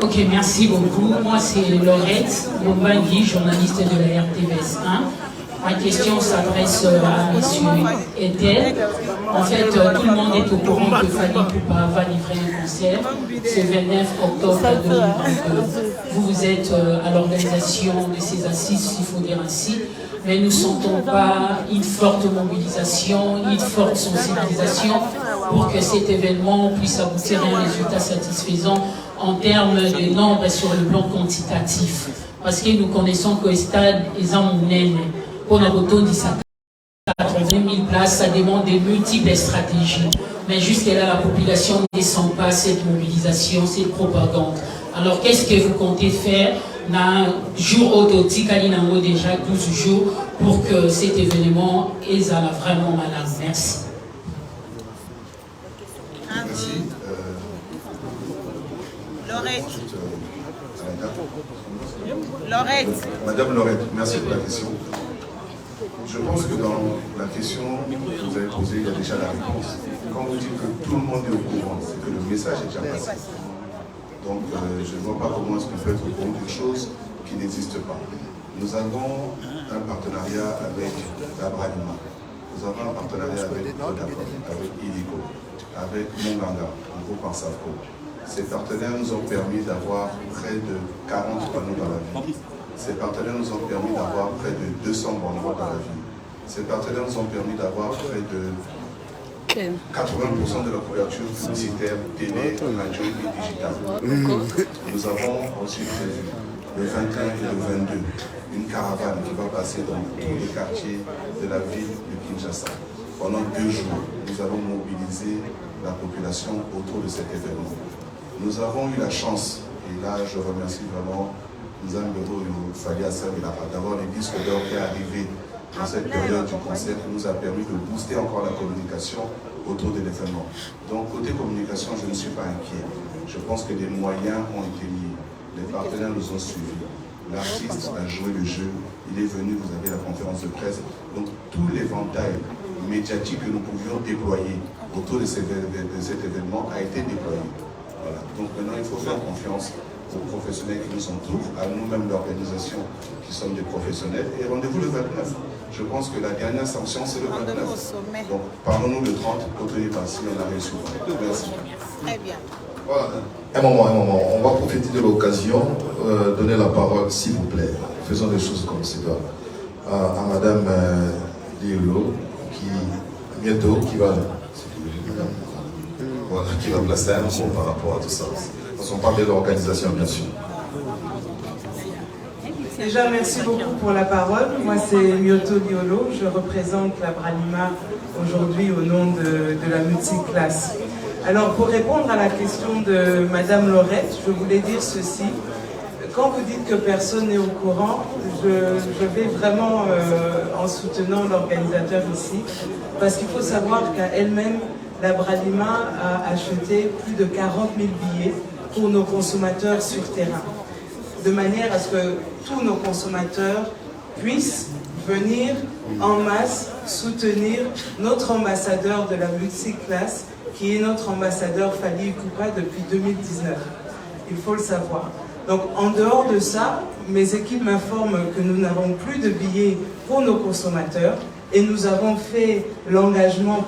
Ok, merci beaucoup. Moi, c'est Laurette Bombangui, journaliste de la RTVS 1. Ma question s'adresse à M. Etel. En fait, tout le monde est au courant que Fally Ipupa va livrer un concert ce 29 octobre 2022. Vous êtes à l'organisation de ces assises, il faut dire ainsi, mais nous ne sentons pas une forte mobilisation, une forte sensibilisation pour que cet événement puisse aboutir à un résultat satisfaisant en termes de nombre sur le plan quantitatif. Parce que nous connaissons que le stade est en mounène. Pour notre auto, 80 000 places, ça demande de multiples stratégies. Mais jusque-là, la population ne sent pas cette mobilisation, cette propagande. Alors, qu'est-ce que vous comptez faire dans jour autotique, déjà 12 jours, pour que cet événement est vraiment malade? Merci. Merci. Laurette. Madame Laurette, merci pour la question. Je pense que dans la question que vous avez posée, il y a déjà la réponse. Quand vous dites que tout le monde est au courant, c'est que le message est déjà passé. Donc je ne vois pas comment est-ce qu'on peut être au courant d'une chose qui n'existe pas. Nous avons un partenariat avec Abranima, nous avons un partenariat avec Vodafone, avec Illico, avec Monganga, un groupe en Savco. Ces partenaires nous ont permis d'avoir près de 40 panneaux dans la ville. Ces partenaires nous ont permis d'avoir près de 200 banderoles dans la ville. Ces partenaires nous ont permis d'avoir près de 80% de la couverture publicitaire, télé, radio et digitale. Nous avons ensuite le 21 et le 22 une caravane qui va passer dans tous les quartiers de la ville de Kinshasa. Pendant 2 jours, nous allons mobiliser la population autour de cet événement. Nous avons eu la chance, et là je remercie vraiment Nzambero Fally d'avoir les disques d'or qui est arrivé dans cette période du concert qui nous a permis de booster encore la communication autour de l'événement. Donc côté communication, je ne suis pas inquiet. Je pense que les moyens ont été mis. Les partenaires nous ont suivis. L'artiste a joué le jeu. Il est venu, vous avez la conférence de presse. Donc tout l'éventail médiatique que nous pouvions déployer autour de cet événement a été déployé. Voilà. Donc maintenant, il faut faire confiance aux professionnels qui nous entourent, à nous-mêmes l'organisation qui sommes des professionnels. Et rendez-vous le 29. Je pense que la dernière sanction, c'est le 29. Donc, parlons-nous le 30, au tenir si on a réussi. Merci. Très bien. Voilà. Un moment. On va profiter de l'occasion, donner la parole, s'il vous plaît. Faisons des choses comme c'est doit. À Madame Diolo, qui va placer un mot par rapport à tout ça. Parce qu'on parle de l'organisation, bien sûr. Déjà, merci beaucoup pour la parole. Moi, c'est Myoto Diolo. Je représente la Bralima aujourd'hui au nom de la multiclasse. Alors, pour répondre à la question de Madame Laurette, je voulais dire ceci. Quand vous dites que personne n'est au courant, je vais vraiment en soutenant l'organisateur ici, parce qu'il faut savoir qu'à elle-même, la Bralima a acheté plus de 40 000 billets pour nos consommateurs sur terrain, de manière à ce que tous nos consommateurs puissent venir en masse soutenir notre ambassadeur de la multiclasse, qui est notre ambassadeur Fally Ipupa depuis 2019. Il faut le savoir. Donc en dehors de ça, mes équipes m'informent que nous n'avons plus de billets pour nos consommateurs et nous avons pris l'engagement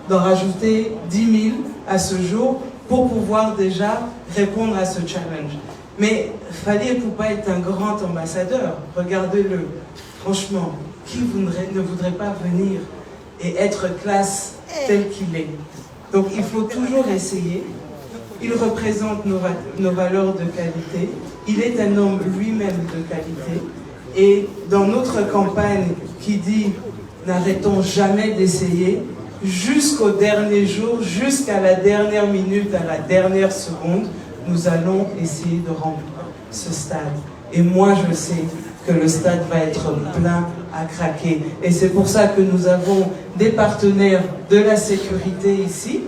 d'en rajouter 10 000 à ce jour pour pouvoir déjà répondre à ce challenge. Mais Fally Ipupa est un grand ambassadeur, regardez-le. Franchement, qui ne voudrait pas venir et être classe tel qu'il est? Donc il faut toujours essayer. Il représente nos valeurs de qualité. Il est un homme lui-même de qualité. Et dans notre campagne qui dit « N'arrêtons jamais d'essayer », jusqu'au dernier jour, jusqu'à la dernière minute, à la dernière seconde, nous allons essayer de remplir ce stade. Et moi, je sais que le stade va être plein à craquer. Et c'est pour ça que nous avons des partenaires de la sécurité ici,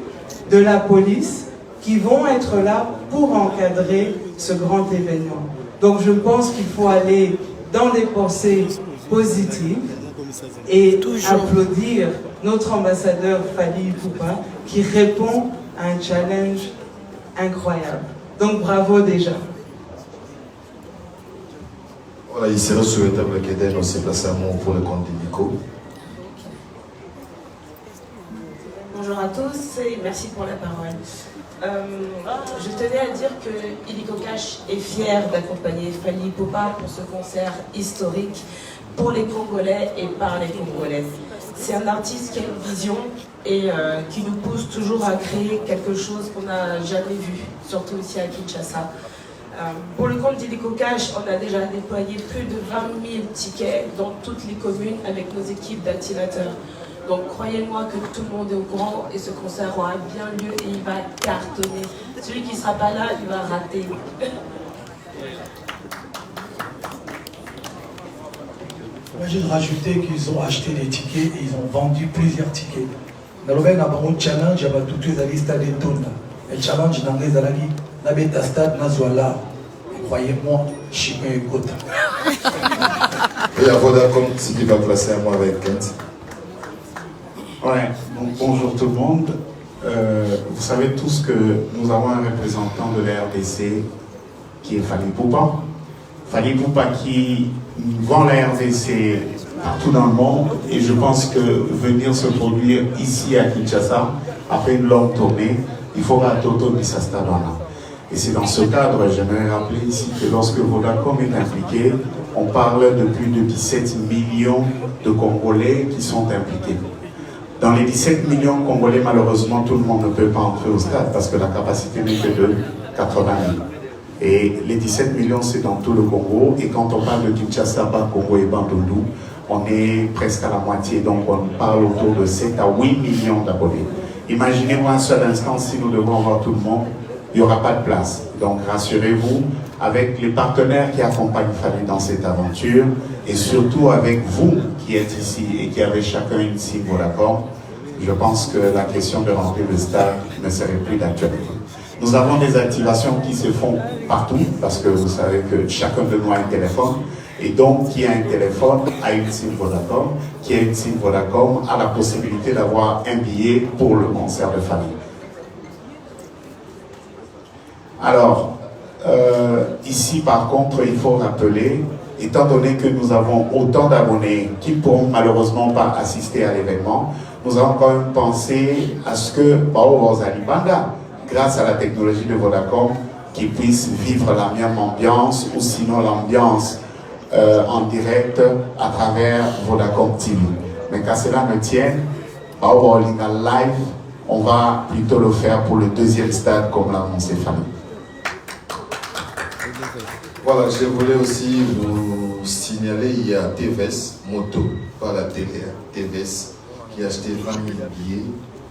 de la police, qui vont être là pour encadrer ce grand événement. Donc je pense qu'il faut aller dans des pensées positives et applaudir notre ambassadeur Fally Ipupa qui répond à un challenge incroyable. Donc bravo déjà. Voilà, il serait souhaitable qu'Eden aussi place un mot pour le compte d'Illico. Bonjour à tous et merci pour la parole. Je tenais à dire que Illico Cash est fier d'accompagner Fally Ipupa pour ce concert historique pour les Congolais et par les Congolaises. C'est un artiste qui a une vision et qui nous pousse toujours à créer quelque chose qu'on n'a jamais vu, surtout ici à Kinshasa. Pour le compte d'Illico Cash, on a déjà déployé plus de 20 000 tickets dans toutes les communes avec nos équipes d'activateurs. Donc croyez-moi que tout le monde est au courant et ce concert aura bien lieu et il va cartonner. Celui qui ne sera pas là, il va rater. Moi j'ai rajouté qu'ils ont acheté des tickets et ils ont vendu plusieurs tickets. Dans le challenge, il y a tout les stade de Tona. Le challenge dans les alagi, n'abeta stade Nazoala. Croyez-moi, je suis un écouteur. Et à Vodacom, si tu vas placer un mot avec Kent. Ouais, donc bonjour tout le monde. Vous savez tous que nous avons un représentant de la RDC qui est Fally Ipupa. Fally Ipupa qui vend la RDC partout dans le monde et je pense que venir se produire ici à Kinshasa, après une longue tournée, il faudra Toto Bissastadana. Et c'est dans ce cadre, j'aimerais rappeler ici que lorsque Vodacom est impliqué, on parle de plus de 17 millions de Congolais qui sont impliqués. Dans les 17 millions de Congolais, malheureusement, tout le monde ne peut pas entrer au stade parce que la capacité n'est que de 80 000. Et les 17 millions, c'est dans tout le Congo. Et quand on parle de Kinshasa, Congo et Bandundu, on est presque à la moitié. Donc on parle autour de 7 à 8 millions d'abonnés. Imaginez-moi un seul instant, si nous devons voir tout le monde, il n'y aura pas de place. Donc rassurez-vous, avec les partenaires qui accompagnent Fally dans cette aventure, et surtout avec vous qui êtes ici et qui avez chacun une cible d'accord, je pense que la question de remplir le stade ne serait plus d'actualité. Nous avons des activations qui se font partout, parce que vous savez que chacun de nous a un téléphone, et donc qui a un téléphone a une cible Vodacom, qui a une cible Vodacom a la possibilité d'avoir un billet pour le concert de Fally. Alors, ici par contre, il faut rappeler, étant donné que nous avons autant d'abonnés qui ne pourront malheureusement pas assister à l'événement, nous avons quand même pensé à ce que Bao Zalibanda, grâce à la technologie de Vodacom, qu'ils puissent vivre la même ambiance ou sinon l'ambiance en direct à travers Vodacom TV. Mais qu'à cela ne tienne, live, on va plutôt le faire pour le deuxième stade comme l'a annoncé Fanny. Voilà, je voulais aussi vous signaler, il y a TVS Moto, pas la télé, TVS, qui a acheté 20 000 billets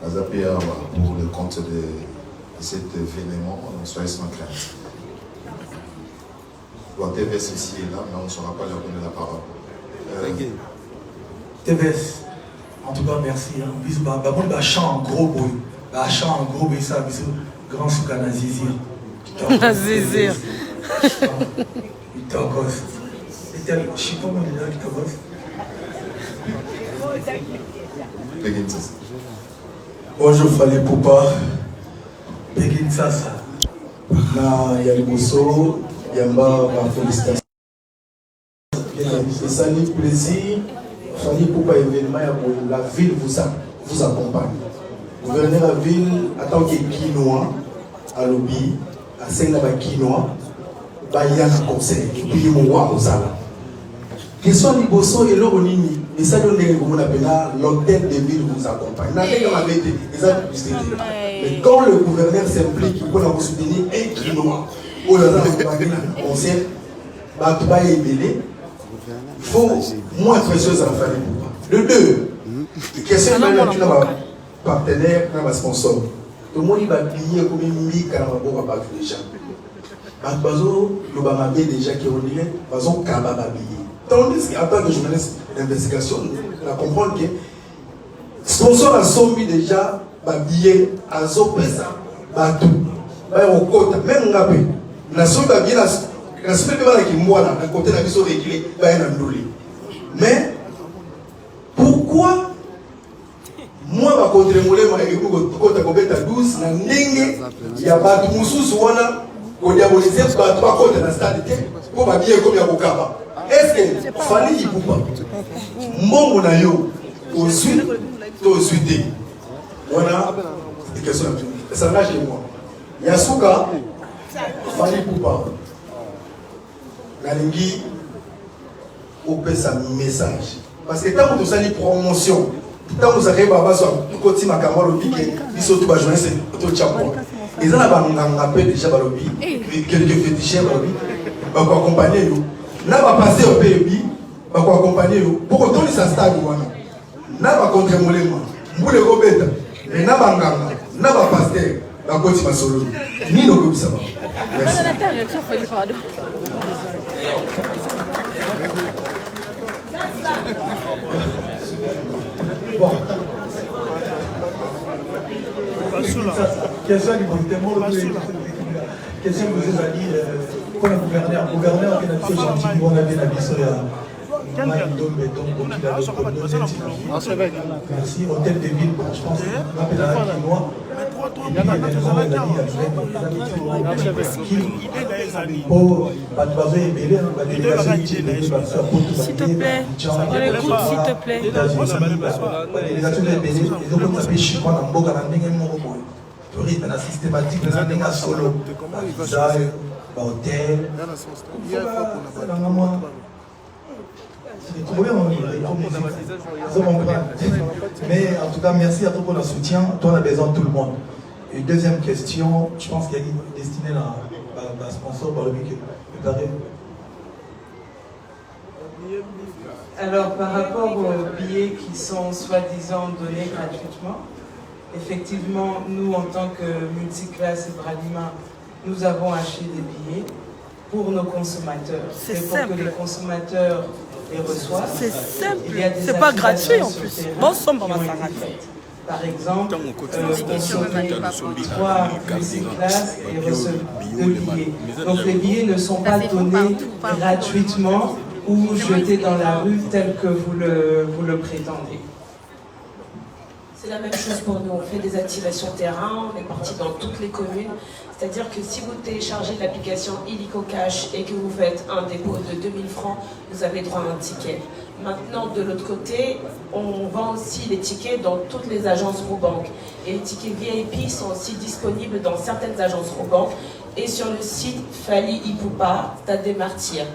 à Zapéa pour le compte de cet événement, donc soyez sans crainte. Bon, TVS ici et là, mais on ne saura pas leur donner la parole. TVS, en tout cas, merci. Bisous, bah, chant en gros bruit. Bah, chant en gros bruit, ça, bisous, grand soukana zizir. Zizir. Itogos. C'était je sais pas comment il est Itogos. Bonjour, Fali Poupa. Begin Sasa. Na Yaliboso, Yamba, ma félicitation. C'est ça, le plaisir. Fali Poupa événement, la ville vous accompagne. Gouverneur de la ville, en tant que quinoa, à l'Obi, à Senaba quinoa, il y a un conseil, et puis il y a un conseil. Question Liboso et l'Oronini, et ça donne l'hôtel de ville vous accompagne. Mais quand le gouverneur s'implique pour vous soutenir un quinoa, ou un conseil, il faut moins précieux à faire. Le deux, question de partenaire, un sponsor. Tout le monde va payer comme une mique à la bourre déjà. Le Bamabé déjà qui est au niveau, Bazo Kabababé. Tandis qu'en tant que journaliste d'investigation, on va comprendre que sponsor a sommi déjà billet à Zopesa, Batou, au côté, même Ngapé. La somme de billet, la semaine de moi là, à côté de la mission réglée, mais pourquoi moi, je contre les moulins, je suis 12, il y a pas de moussous, on diabolise pas contre la stade pour bien comme Yabokaba. Est-ce que Fali Yibouba, mon monayo, au sud, au sud, voilà des questions. Ça n'a chez moi. Yasuka, Fali Yibouba, Galingi, au sa message. Parce que tant que vous avez promotion, tant que vous avez un côté ma caméra au piqué, ils sont tous journée c'est tout chapeau. Ils ont un appel déjà par le quelques féticheurs pour accompagner nous. Là va passer au pays pour accompagner nous. Pour donner sa stade là va contre molément. Moulé Robert, mais n'a pas nganga, n'a pas pasteur, la côté ma solo. Ni no comme ça. Merci. Bon. Question du question que vous avez dit pour le gouverneur qui a fait gentil, on avait la mission merci, hôtel de ville, je pense qu'on appelle la quinoa. S'il te plaît, on écoute, s'il te plaît. Tourisme systématique, solo, hôtel. Mais en tout cas, merci à toi pour le soutien. Toi, on a besoin de tout le monde. Et deuxième question, je pense qu'il y a une destinée à sponsor par le week-end. Alors, par rapport aux billets qui sont soi-disant donnés gratuitement, effectivement, nous, en tant que multiclasse et Bralima, nous avons acheté des billets pour nos consommateurs. C'est pour simple. que les consommateurs les reçoivent. C'est simple. C'est pas gratuit en plus. Bon, somme dans ma Par exemple, consommer 3 multiclasses et recevoir 2 billets. Donc les billets ne sont pas donnés gratuitement ou jetés dans la rue tel que vous le prétendez. C'est la même chose pour nous, on fait des activations terrain, on est parti dans toutes les communes. C'est-à-dire que si vous téléchargez l'application Illico Cash et que vous faites un dépôt de 2000 francs, vous avez droit à un ticket. Maintenant, de l'autre côté, on vend aussi les tickets dans toutes les agences Roubank. Et les tickets VIP sont aussi disponibles dans certaines agences Roubank et sur le site Fally Ipupa, Stade des Martyrs.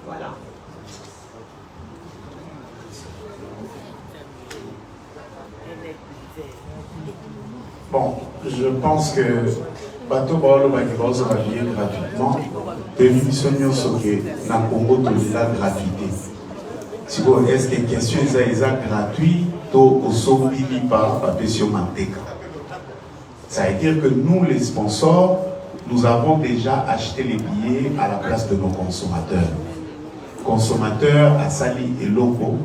Voilà. Bon, je pense que bateau Baolo Bagibao se va bien gratuitement. Télévision Soké, na Congo Tolila gratuité. Si vous est-ce que question est gratuit, to Osomili par Papesio Manteka. Ça veut dire que nous, les sponsors, nous avons déjà acheté les billets à la place de nos consommateurs. Consommateurs à Sali et Loco,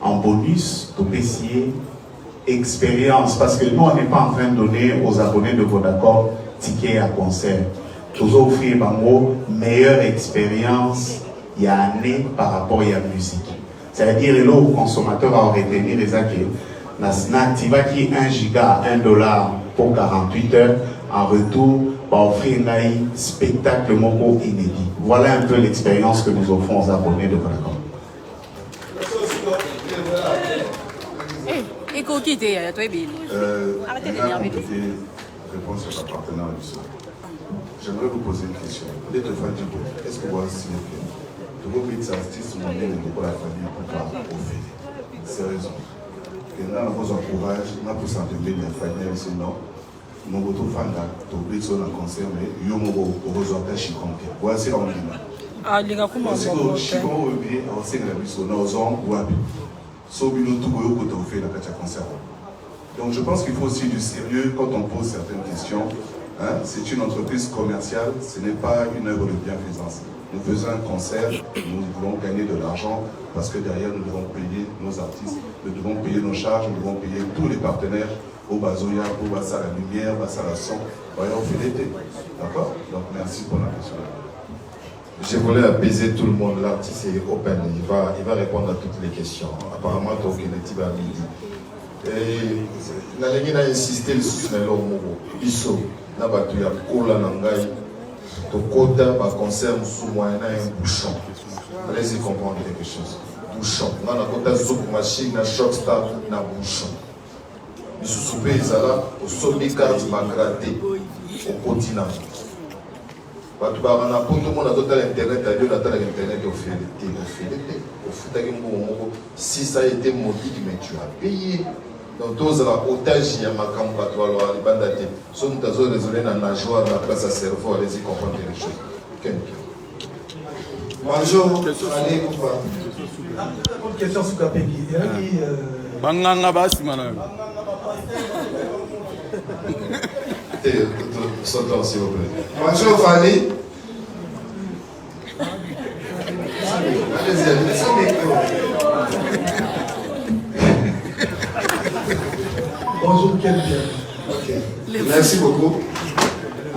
en bonus, to PCA, expérience, parce que nous, on n'est pas en train de donner aux abonnés de Vodacom ticket à concert. Nous offrir une meilleure expérience il y a année par rapport à la musique. C'est-à-dire que le consommateur a retenir les acquis. N'activa qui 1 giga à $1 pour 48 heures. En retour, va offrir un spectacle moko inédit. Voilà un peu l'expérience que nous offrons aux abonnés de Vodacom. Réponse à la partenaire du sol. J'aimerais vous poser une question. Est-ce que vous avez signé que vous mettez artistes mondiaux de la famille pour pas offrir? Sérieusement. Et là, on vous encourage, on a pour s'entendre la famille, sinon, nous avons fait un concert, mais nous avons besoin de chiconque. Voici la ondina. Ah, les gars, comment ça va? Chiconque, on sait que la vie, nous avons wabi. Sobino tout le monde a fait la concert. Donc je pense qu'il faut aussi du sérieux quand on pose certaines questions. Hein? C'est une entreprise commerciale, ce n'est pas une œuvre de bienfaisance. Nous faisons un concert, nous voulons gagner de l'argent parce que derrière nous devons payer nos artistes, nous devons payer nos charges, nous devons payer tous les partenaires, au Bazoya, au Bassa la lumière, Bassa la son, voyons, on fait l'été. D'accord? Donc merci pour la question. Je voulais apaiser tout le monde. L'artiste est open, il va répondre à toutes les questions. Apparemment, tu as midi. Et je vais insister sur le Mogo. Biso, na batu ya kola na ngai. To kota ba concert sous moyen un bouchon. Allez-y comprendre quelque chose. Bouchon. On a kota zouk machine na Shockstar na bouchon. Biso soupé ezala au sommet carte bagraté au continent. Batu ba na poto mona total internet à Dieu natala internet au fidélité. Au futaki moko si ça a été maudit mais tu as payé. Donc tous la otage ya makambo bato alors libanda te. So nous tazo raisonner na nageoire na place à cerveau, allez-y comprendre les choses. Bonjour, allez pourquoi? Une question sur Kapegi. Banganga basimana. S'entend s'il vous plaît. Bonjour Fally. Bonjour, quel bien. Ok. Merci beaucoup.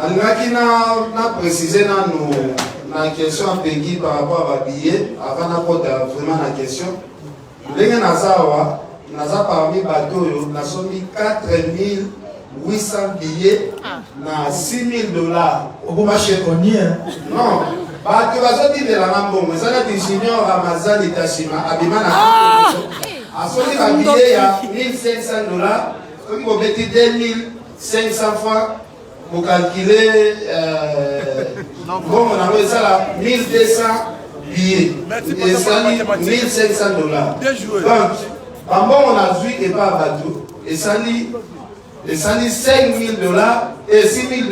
Alingaki na préciser na question à Peggy par rapport à billet avant d'apporter vraiment la question. Ndenge nazawa naza parmi bateau yo nasomi 4800 billets na $6000. Au marché connu hein. Non. Bateau bazoti de la mambongo ezala di junior Ramazan Itashima abima na asoli ba billet ya $1500. Comme vous mettez 2500 francs, vous calculez, bon, on a ça là, 1200 billets. Et ça, $1500. Donc, en bon, on a vu et pas à bateau. Et ça, $5000 et $6000.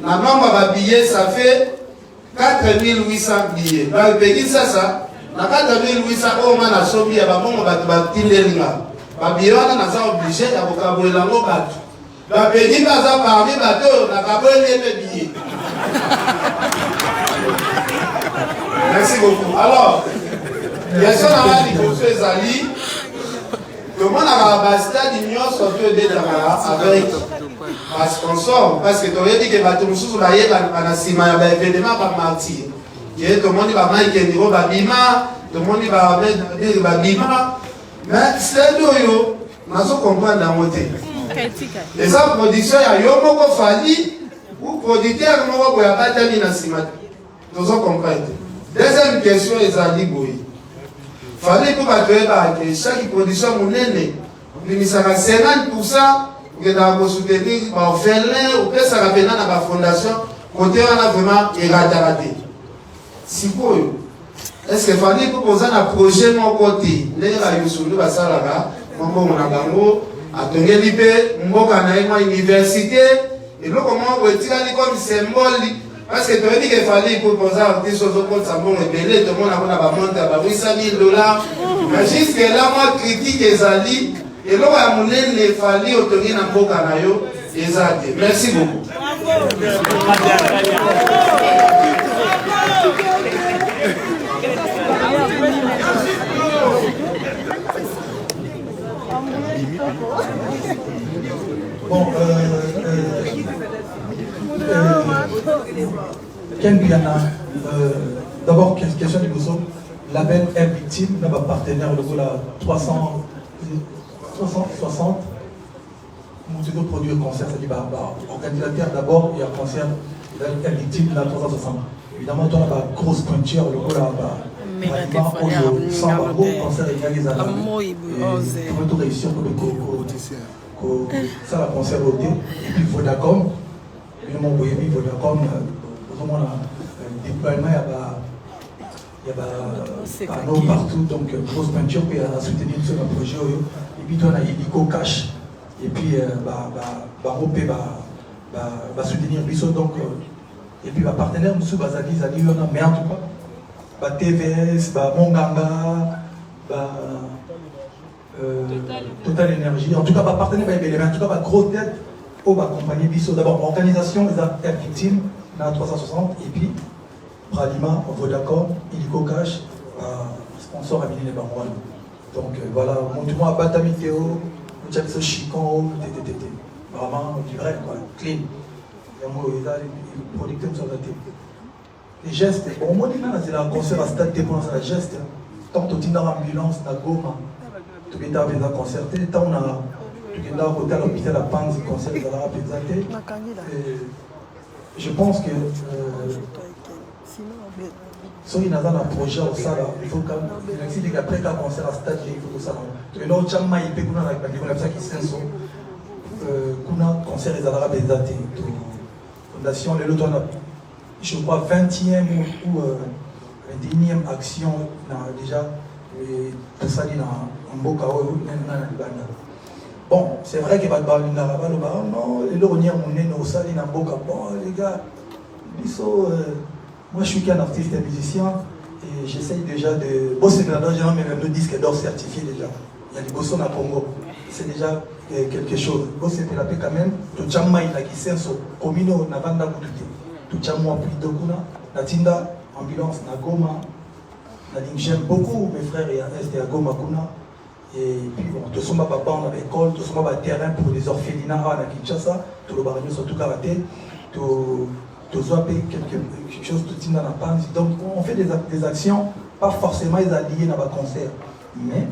La nombre de billets, ça fait 4800 billets. Donc, vous ça, na 4800, on a somme, on va babillet wana naza obligé ya kokabolela ngo bato bapedi baza parmi bato nakaboyeli ebe billet. Merci beaucoup. Alors question nanga liboso ezali tomonaka bastade nyonso toedetaka avec basponsor parce que toyebi ke bato mosusu bayebaka na nsima ya baévénement bamartir ye tomoni bamaikendiro babima tomoni babima. Mais c'est nazo comprendre na moté et ça production ya yo moko fali ou producteur moko boya batami na sima tozo comprendre. Deuxième question ezali boyi fali pour batweba que chaque production munene limisaka 50% que dans le soutenir ba orphelin ou pesa ka pena na ba fondation côté on a vraiment raté. Si quoi est-ce que fallait pour poser un projet mon côté les la yusulu ba salaka moko na bango atongeli pe mboka na ima université et donc comment retira comme symbole parce que tu as dit qu'il fallait pour poser des choses au compte ça bon et belé tout le monde a ba monte ba $800,000 mais jusque là moi critique ezali et là, il fallait obtenir un beau canaillot. Merci beaucoup. Bon, Ken Guyana, d'abord, question du Bousseau. Label est victime, notre partenaire, le goût 360, multitude de produits de concert, c'est-à-dire organisateur d'abord, il y a un concert, il y a une victime dans 360. Évidemment, on a une grosse pointure, le coup là, sans un beau concert, il y a des années. On va tout réussir pour ça, la concert au thé. Et puis Vodacom, évidemment, vous voyez, Vodacom, on a un déploiement, il y a panneaux partout, donc grosse peinture, puis à soutenir sur le projet. Et puis on a Illico Cash, et puis soutenir Bissot, donc et puis partenaire nous Bazali, on a mais en tout cas TVS, Monganga, Total Énergie, en tout cas partenaire, mais en tout cas gros tête pour accompagner Bissot. D'abord organisation, les affaires victimes, dans 360, et puis Bralima, Vodacom, Illico Cash, sponsor à Mini Barwan. Donc voilà, mon tout le monde a battu Théo, le ce chicon, vraiment du vrai, quoi, clean. Les producteurs sont là. Les gestes, bon, moi, c'est un concert à stade de pour la geste. Tant que tu es dans l'ambulance, dans Goma, tu es dans un concerté, tant on a dans l'hôtel, l'hôpital à Panz, concert, ça l'a présenté. Je pense que si il y a un projet au Sala, il faut qu'après qu'un concert à stade, il faut que ça. Et là, il peut y avoir qui s'en concert les Arabes des datés. Fondation, je crois, 20e ou 21e action, déjà, tout ça, il y a un beau chaos. Bon, c'est vrai qu'il va y avoir une arabe, non, et là, on y a mon nez, il y a un beau chaos. Bon, les gars, moi, je suis qu'un artiste et musicien et j'essaye déjà de bosser là-dedans, j'ai même le disque d'or certifié déjà. Il y a des bossons à Congo. C'est déjà quelque chose. Bosser la paix quand même. Tout chamma il a qui senso. Comino na vanda kututi. Tout chamma plus de kuna. La tinda ambulance na Goma. J'aime beaucoup mes frères et à Goma kuna. Et puis bon, tout sommes papa on avait école, tout sommes terrain pour les orphelinats à Kinshasa. Tout le barrage surtout karaté. Tout quelque chose tout dans la panne. Donc on fait des actions, pas forcément les alliés dans le concert, mais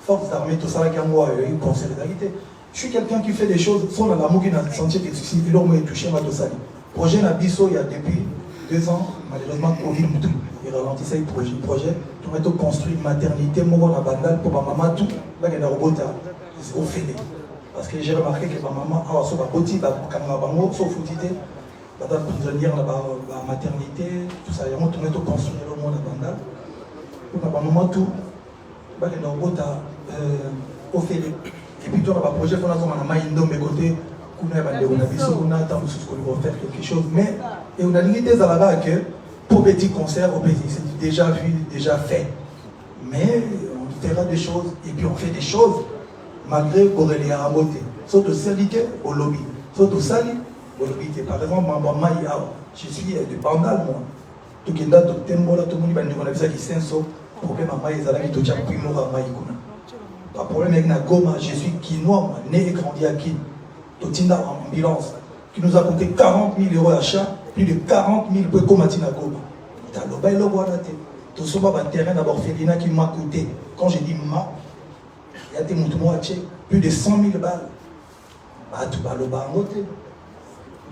force d'armée, tout ça, moi, une concert d'égalité. Je suis quelqu'un qui fait des choses, sans la l'amour qui n'a senti que si il m'a touché, m'a tout ça. Projet Nabiso, il y a depuis 2 ans, malheureusement, Covid, il ralentissait le projet. Tout le monde construit une maternité, moi, la bandale pour ma maman, tout, là, il y a un robot, c'est au fait. Parce que j'ai remarqué que ma maman a un petit peu sauf foutité, la prisonnière, la maternité, tout ça, il y a un tourné tout construit le monde à Bandal. Pour ma maman, tout, il y a un robot au fait. Et puis, tu as un projet pour la maman, il y a un côté, on a faire quelque chose. Mais, et on a limité à la que pour petit concert, c'est déjà vu, déjà fait. Mais on fera des choses, et puis on fait des choses. Malgré Borélé à Ramoté, sauf de salité au lobby, sauf de sali au lobby. Par exemple, je suis de Bandal, moi. Tout le monde a vu ça qui s'est pour que maman ait un tout à plus mort à Maïkouna. Pas problème avec Nagoma, je suis quinois, né et grandi à Kin. Tout le monde en ambulance, qui nous a coûté 40 000 € d'achat, plus de 40 000 € pour Matina Goma. Tout le monde a terrain d'abord Félina qui m'a coûté. Quand j'ai dit ma, Il y a des moutons plus de 100 000 balles. Bah, tu vas le bar en hôtel.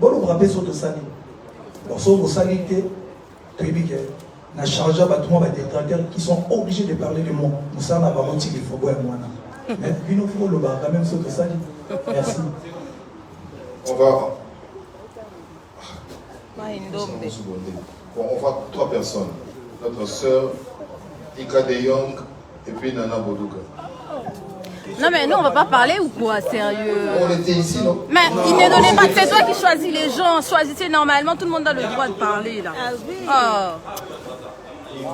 Bon, on me rappelle sur le sali. Bon, sur le sali, tu es bien. On a chargé des détracteurs qui sont obligés de parler de moi. Nous sommes à Bamonti, il faut boire moi. Mais il faut le bar quand même sur le sali. Merci. On va. Bon, on va 3 personnes. Notre sœur, Ika De Jong et puis Nana Boudouka. Non mais nous on va pas parler ou quoi, sérieux? On était ici, non? Mais il ne donnait pas, c'est toi qui choisis les gens, choisissez normalement, tout le monde a le droit de parler là. Ah oui. Oh.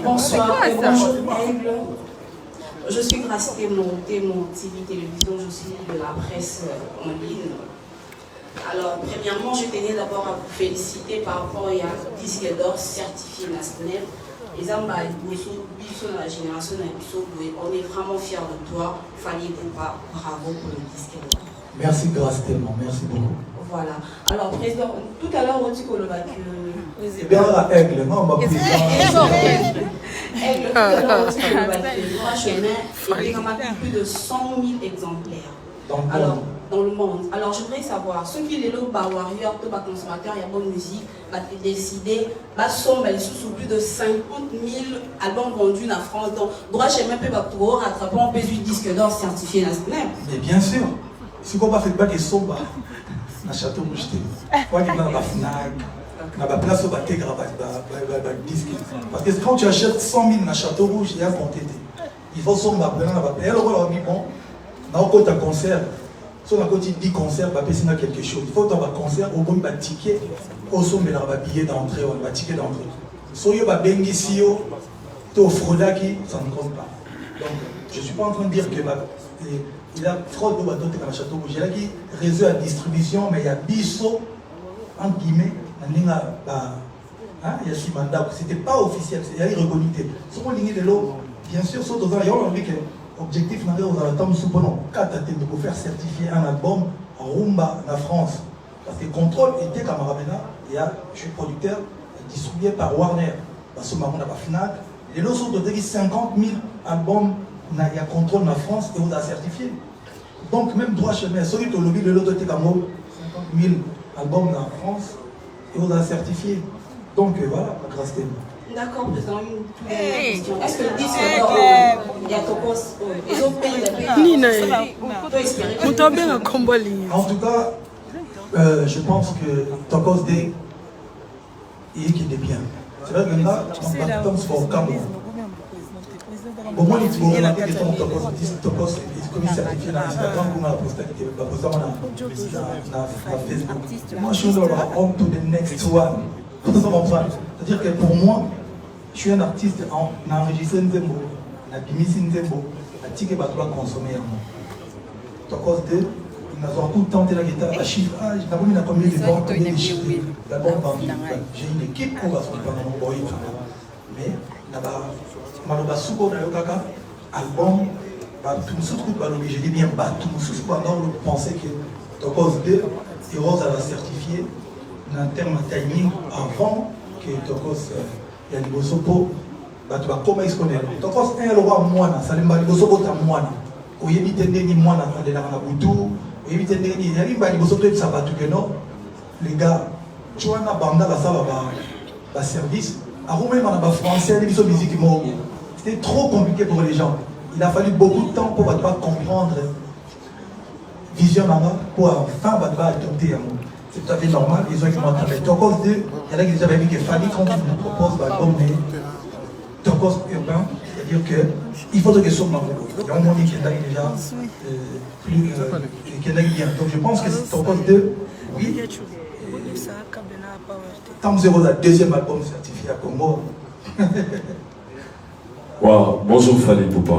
Bonsoir, quoi, ça? bonjour Aigle. Je suis Grace Témoin TV Télévision, je suis de la presse en ligne. Alors, premièrement, je tenais d'abord à vous féliciter par rapport à disque d'or certifié national. Les Amba et Bosso, la génération on est vraiment fiers de toi. Fali Poupa, bravo pour le disque d'or. Merci Grace Témoin, merci beaucoup. Voilà. Alors, président, tout à l'heure, on dit qu'on va que. C'est bien la Aigle, non? On va plus. Aigle, tout à l'heure, on dit qu'on va que le droit chemin était quand même plus de 100 000 exemplaires. Dans le monde. Alors, je voudrais savoir, ceux qui les lots, warriors, tout consommateurs, il y a bonne musique, décider, somme, sous plus de 50 000 albums vendus en France. Donc, droit chemin peut pour rattraper un peu du disque d'or certifié national. Mais bien sûr, si on ne fait pas des sommes, dans le château rouge, on va dans la FNAC, dans la place où on va disque. Parce que quand tu achètes 100 000 dans le château rouge, il y a compté. Il faut somme, on va dire, bon, dans un concert, si on a 10 concerts, on va payer quelque chose. Il faut que tu aies un concert, au moins un ticket, au sommet, on va billet d'entrée, on va ticket d'entrée. Si on a un bengi, tu as un fraude qui, ça ne compte pas. Donc, je ne suis pas en train de dire que il a fraude dans le château rouge. Il y a qui réseau à distribution, mais il y a bisso, entre guillemets, il y a ce mandat. Ce n'était pas officiel, il y a une reconnaissance. Si on ligne de l'eau, bien sûr, il y a un objectif pour faire certifier un album en Rumba en France. Parce que contrôle était Camarabena, je suis producteur distribué par Warner. Parce que maintenant, on a pas FNAC. Les lots sont de 50 000 albums, il y a contrôle en France et on a certifié. Donc, même droit chemin, celui qui a lobby le lot de 50 000 albums en France et on a certifié. Donc, voilà, grâce à nous. D'accord, président, une question. Est-ce que le disque d'or, il y a ton poste, ils ont payé En tout cas, je pense que Tokos Day, il est bien. C'est vrai que là, on va comme sur le Cameroun. Au moins, il faut remarquer que Tokos est comme certifié dans Instagram, comme la postalité, la postalité dans Facebook. Moi, je suis on to the next one. C'est-à-dire que pour moi, je suis un artiste en enregistré Nzembo, en abimisi Nzembo, en ticket va consommer. Tokos Day, il n'a pas tenté la guitare, la chiffre, je n'ai pas mis la combien de ventes, combien de chiffres. D'abord, j'ai une équipe pour va se faire dans mon boy. Mais, maloba suko na yokaka album tout le truc va l'obligé de bien battre tout le cependant le penser que Tokos 2 et Rose va certifier en termes de timing avant que Tokos y a liboso po tu vas comment ils connaissent Tokos 1 le roi moana ça le liboso po ta moana oyebi tende ni moana ça de la butu oyebi tende ni yali ba liboso to ça va tout que non les gars tu vois na banda la ça va service à Roumain on a français les biso musique mo. C'était trop compliqué pour les gens. Il a fallu beaucoup de temps pour pas comprendre Vision Mama pour enfin adopter un mot. C'est tout à fait normal, ils ont expérimenté. Tokos 2, il y en a qui déjà dit qu'il fallait qu'on nous propose l'album, mais Tokos urbain, c'est-à-dire qu'il faut que ce soit Mama. Il y a un moment qui est déjà plus qui est bien. Donc je pense que Tokos 2, oui. Tam Zero, le deuxième album certifié à Congo. Wow, bonjour Fali Poupa.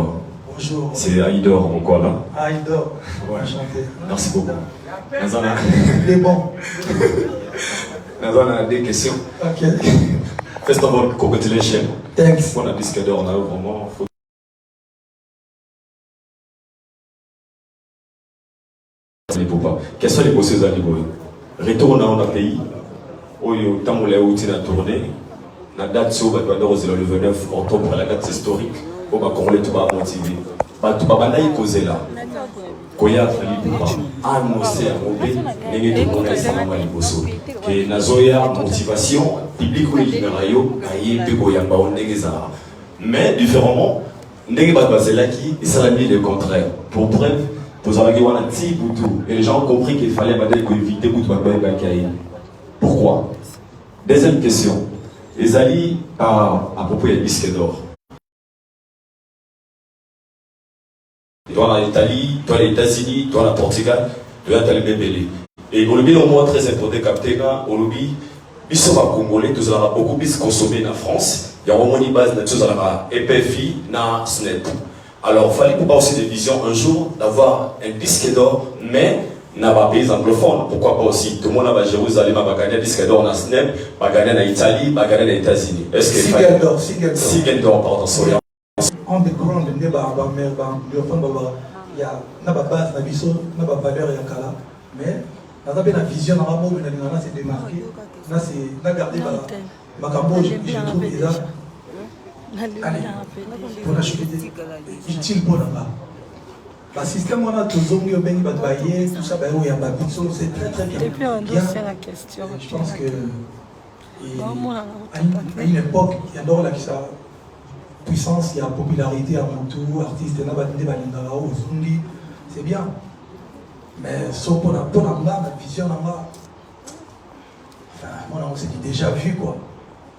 Bonjour. C'est Aïdor Mokwala. Aïdor, ouais. Enchanté. Merci beaucoup. Il est bon. Nazana a des questions. Ok. First of all, congratulations. Thanks. On a disque d'or, on a vraiment. Fali Poupa. Quels sont les bosseurs à Liboy? Retourne dans notre pays. Oyo, tant on l'a outil à tourner. La date sur le 29 octobre, la date historique. au Congolais tout va motiver. Tout va balayer causer là. Koya Fali Poupa annoncé à Mobé, n'est tout le monde à que Nazoya motivation publique ou libérayo aïe Pégoya Baonegeza. Mais différemment, n'est pas basé là qui ça l'a mis le contraire. Pour preuve, vous avez dit un petit boutou et les gens ont compris qu'il fallait éviter Boutou Bakay. Pourquoi? Deuxième question. Les alliés à propos du disque d'or. Toi l'Italie, toi les États-Unis, toi le Portugal, toi le Bébélé. Et au lobby, au moins très important, capté, au lobby, ils sont congolais, tous ont beaucoup plus consommé en France. Il y a au moins une base de choses à la EPFI, na SNEP. Alors, il fallait pas aussi des visions un jour d'avoir un disque d'or, mais n'a pas pays anglophone. Pourquoi pas aussi? Tout le monde à Jérusalem va gagner un disque d'or dans SNEP, va gagner en Italie, va gagner aux États-Unis. Est-ce que Sigel d'or, pardon, soya. On découvre le débat, il y a une base, une valeur, mais on a une vision, on a s'est démarqué, on a gardé ma cambo, je trouve déjà pour acheter utile pour là. Le système, on a toujours eu tout ça, c'est très très bien. Et puis on dossier la question. Je pense que à une époque, il y a d'or là qui ça. Puissance, il y a popularité à mon tour, artiste, c'est bien. Mais sauf pour la vision, moi, on s'est dit déjà vu quoi.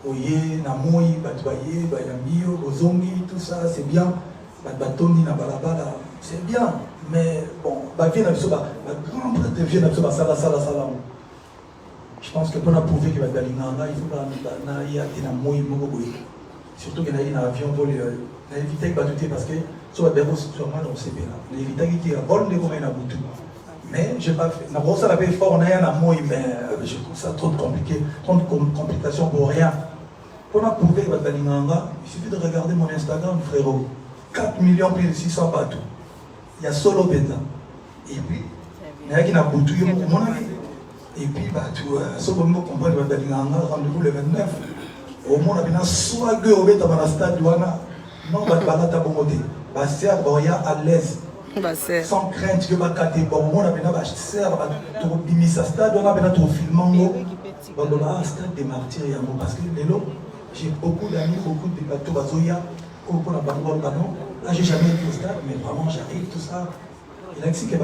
Oye, Namoui, Batouaye, Bayamio, Bozongi, tout ça, c'est bien. Batoni, Nabalabala, c'est bien. Mais bon, la grande prêtre de Vienne, je pense que pour prouver qu'il va y avoir il faut qu'il y ait surtout qu'il y a un avion pour éviter de battre parce que sur le bureau, sûrement, on sait bien. L'éviter qui est à bord de combien de mais je n'ai pas fait. D'abord, ça l'avait fort, on a un amour, mais je trouve ça trop compliqué, trop de complications pour rien. Pour prouver qu'il va y avoir il suffit de regarder mon Instagram, frérot. 4 millions plus de 600 partout. Il y a solo bêta. Et puis, il y a qui n'a pas tout, mon avis. Et puis, tout, sauf que nous comprenons qu'il va y avoir rendez-vous le 29. Au moins, on a soit que au dans la stade douana, non, on va te bongoter. Va faire Boria à l'aise. Sans crainte que va cater. Bon, on a bien va faire pour bimisa stade, on a bien trop filmant. Bon, on a un stade des martyrs parce que j'ai beaucoup d'amis, beaucoup de bateaux bazoya, au pour la banque canon. Là, j'ai jamais été au stade, mais vraiment, j'arrive, tout ça. Il a dit que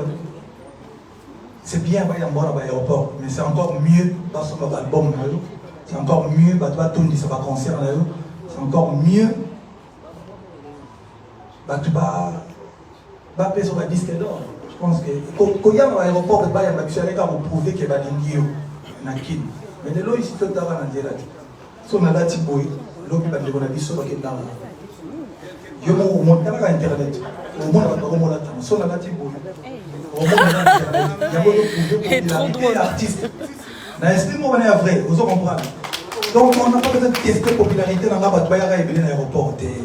c'est bien, il y a un bon aéroport, mais c'est encore mieux parce qu'on va album. C'est encore mieux, ça va concert là, c'est encore mieux. Tu vas payer sur la disque d'or. Je pense que quand il y a un aéroport, il y a un pour prouver qu'il y a un ingénieur. Mais de l'eau ici, tout le temps, on a dit si on a là, tu bois, l'eau qui va te donner sur le temps. Je vais monter à Internet. Au moins, on va remonter là. Si on a là, tu bois. Au moins, on a Internet. Il y a beaucoup de prouver l'artiste. On est vrai, vous comprenez. Donc on n'a pas besoin de tester la popularité dans l'aéroport des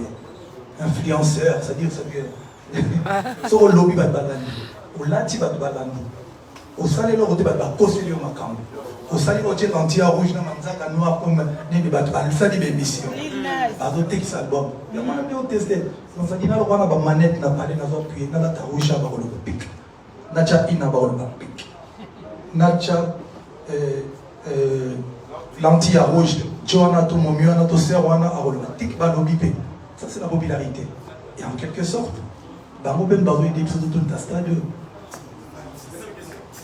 influenceurs, c'est-à-dire sur le lobby, au lati, au salé, au conseiller au macam, au salé, au jet anti-rouge, dans manzaka noir comme al sali bémission. Adoté qui s'album. On a bien testé. On s'est dit, on a une manette, on a parlé, on a appuyé, on a rouge à barreau le pic. Nacha in à barreau le pic. Nacha l'anti-rouge, Johanna to Momu, Johanna to Serwana, Arolomatique, Balobipé. Ça, c'est la popularité. Et en quelque sorte, Bamobem Baroui dit que tout un stade.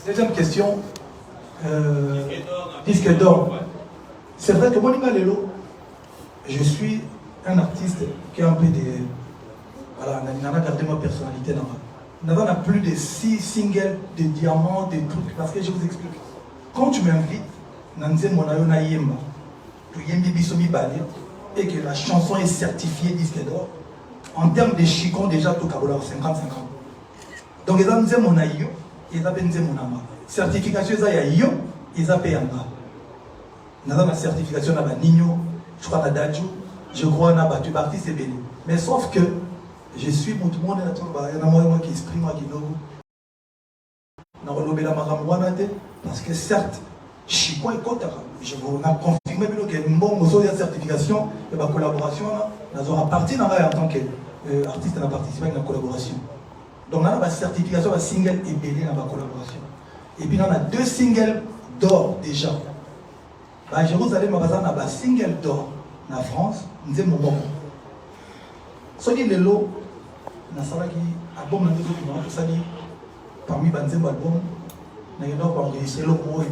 Deuxième question, disque d'or. C'est vrai que moi, je suis un artiste qui a un peu des. Voilà, on a gardé ma personnalité là. On a plus de 6 singles, de diamants, des trucs. Parce que je vous explique. Quand tu m'invites, et que la chanson est certifiée disque d'or, en termes de chicon, déjà tout à 50-50. Donc, ils ont dit mon aïe, ils ont dit mon ama. Certification, ils ont dit ils ont payé un Nous avons la certification à Nino, je crois à Dadju, je crois à Batu Barti, c'est béni. Mais sauf que je suis pour tout le monde, il y a moi qui exprime, moi qui nous. Parce que certes, Chico et Kotara, je vous ai confirmé qu'il y a une bonne certification et ma collaboration, nous aurons parti dans en tant que artiste n'a participé à une collaboration. Donc là, on a la certification, un single et belé dans la collaboration. Et puis, on a 2 singles d'or déjà. À Jérusalem, on a un single d'or en France, nous sommes au moment. Ce qui est le lot, on a album parmi les albums, on a enregistré le mot et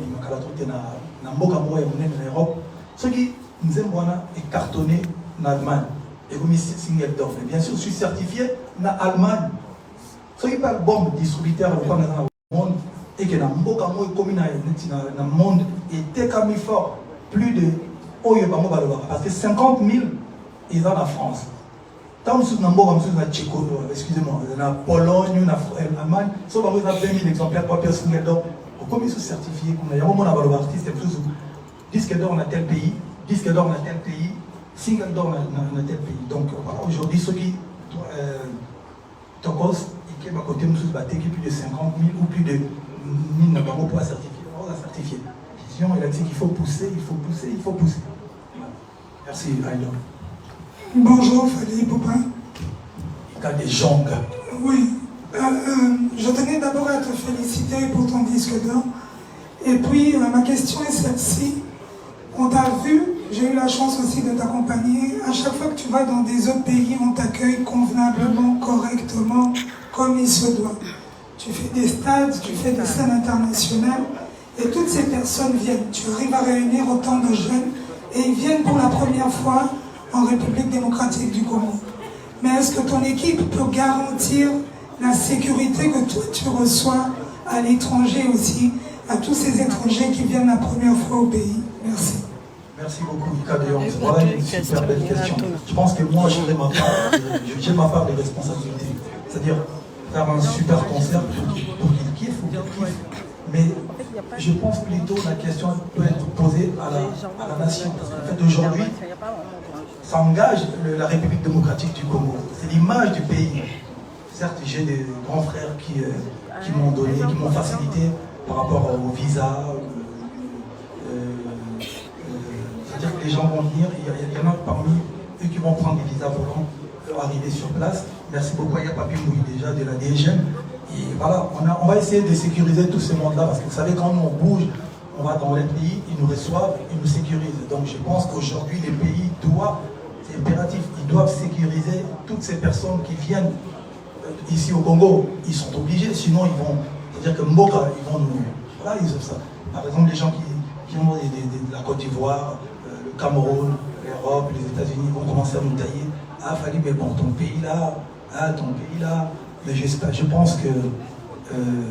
on a mboka moya en Europe. Ce qui nous aime est cartonné en Allemagne. Et vous mettez single d'or. Bien sûr, je suis certifié en Allemagne. Ce qui est pas bon distributeur dans le monde et que dans mboka moya comme dans le monde était comme fort plus de parce que 50 000 ils sont en France. Tant que nous sommes en Tchéco, excusez-moi, en Pologne, en Allemagne, nous avons 20 000 exemplaires pour faire single d'or. Comme ils sont certifiés, il y a un moment où l'artiste est plus disque d'or dans tel pays, disque d'or dans tel pays, single d'or dans tel pays. Donc voilà, aujourd'hui, ceux qui Tokos et qui est à côté de nous, qui plus de 50 000 ou plus de 1000 numéros pour certifier. On va certifier. Sinon, il a dit qu'il faut pousser, il faut pousser, il faut pousser. Merci, Aïda. Bonjour, Fali Poupa. Il y a des gens. Oui. Je tenais d'abord à te féliciter pour ton disque d'or. Et puis, ma question est celle-ci. On t'a vu, j'ai eu la chance aussi de t'accompagner. À chaque fois que tu vas dans des autres pays, on t'accueille convenablement, correctement, comme il se doit. Tu fais des stades, tu fais des scènes internationales. Et toutes ces personnes viennent. Tu arrives à réunir autant de jeunes. Et ils viennent pour la première fois en République démocratique du Congo. Mais est-ce que ton équipe peut garantir la sécurité que toi tu reçois à l'étranger aussi, à tous ces étrangers qui viennent la première fois au pays? Merci. Merci beaucoup, Ika Deyon. Voilà une super belle question. Je pense que moi, j'ai ma part de responsabilité. C'est-à-dire faire un super concert pour qu'il kiffe ou qu'il kiffe. Mais je pense plutôt que la question peut être posée à la nation. En fait, aujourd'hui, ça engage la République démocratique du Congo. C'est l'image du pays. Certes, j'ai des grands frères qui m'ont donné, qui m'ont facilité par rapport au visa. C'est-à-dire que les gens vont venir, il y en a parmi eux qui vont prendre des visas volants pour arriver sur place. Merci beaucoup à Yapapi Mouy déjà de la DGM. Et voilà, on va essayer de sécuriser tout ce monde-là parce que vous savez, quand on bouge, on va dans les pays, ils nous reçoivent, ils nous sécurisent. Donc je pense qu'aujourd'hui, les pays doivent, c'est impératif, ils doivent sécuriser toutes ces personnes qui viennent ici au Congo. Ils sont obligés, sinon ils vont, c'est-à-dire que Mboka, ils vont nous. Voilà, ils ont ça. Par exemple, les gens qui ont de la Côte d'Ivoire, le Cameroun, l'Europe, les États-Unis vont commencer à nous tailler. Ah, Fali, mais bon, ton pays là, ah, ton pays là. Mais j'espère, je pense que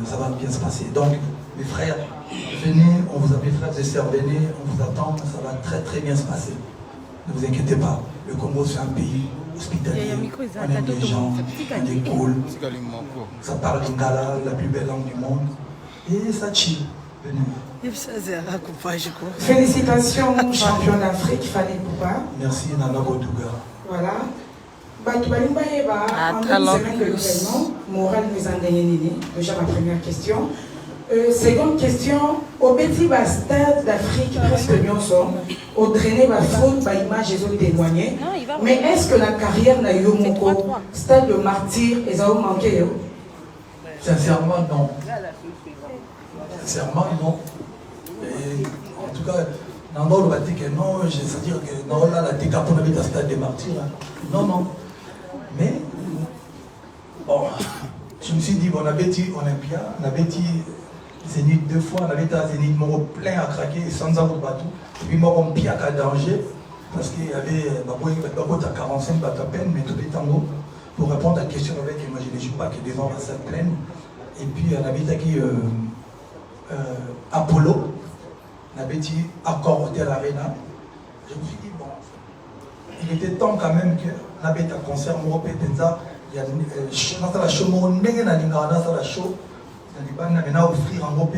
ça va bien se passer. Donc, mes frères, venez, on vous appelle frères et sœurs, venez, on vous attend, ça va très très bien se passer. Ne vous inquiétez pas, le Congo c'est un pays hospitalier, on aime les gens, on est cool, ça parle lingala, la plus belle langue du monde, et ça chill. Venez. Félicitations, champion d'Afrique, Fali Poupa. Merci, Nana Bodouga. Voilà. Moral nous a gagné déjà ma première question. Seconde question, au petit stade d'Afrique presque nyonso, au drainé va faute par image ils ont témoigné. Mais est-ce que la carrière n'a eu mon stade de martyr et ça a manqué? Sincèrement non. Sincèrement non. Et, en tout cas, non, on va dire que non, c'est-à-dire que non, là, la décapon avait un stade de martyr. Non, non. Mais, bon, je me suis dit, bon, on avait dit Olympia, on avait dit Zénith 2 fois, on avait dit Zénith, mon plein à craquer, sans avoir bateau. Et puis, moi, on piac à danger, parce qu'il y avait, à 45 bateaux à peine, mais tout les tangos, pour répondre à la question avec, moi, je ne joue pas que devant la salle pleine. Et puis, on avait dit Apollo, on avait dit Accord Hotel Arena. Je me suis dit, bon, il était temps quand même que on avait un concert, il y a la show, on a la show, on a offrir un groupe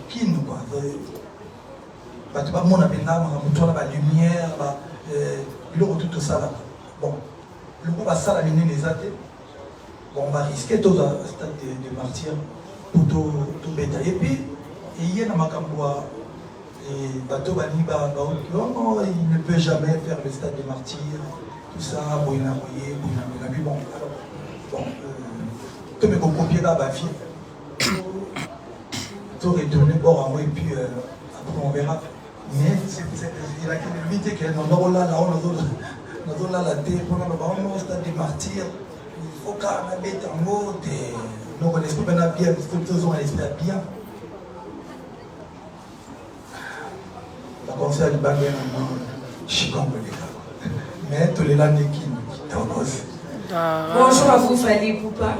kin quoi. Tu vas mon appel là, la lumière, tout ça là. Bon, le groupe va ça la mine les athées. Bon, on va risquer tout le stade de martyr pour tout bétail. Et puis, il y a un macambois. Et Bateau Baniba, il ne peut jamais faire le stade des martyrs. tout ça, bon, tout me copier là, ma fille. Tout retourner bord en haut et puis après on verra. Mais il a une limite que nous avons là, nous avons là la tête, nous avons au stade des martyrs. Il faut qu'on mette en mode. Nous on espère bien, nous on espère bien. La concert du Bagay, je suis comme le gars. Mais tous les landais qui Bonjour à vous, Fally Poupa.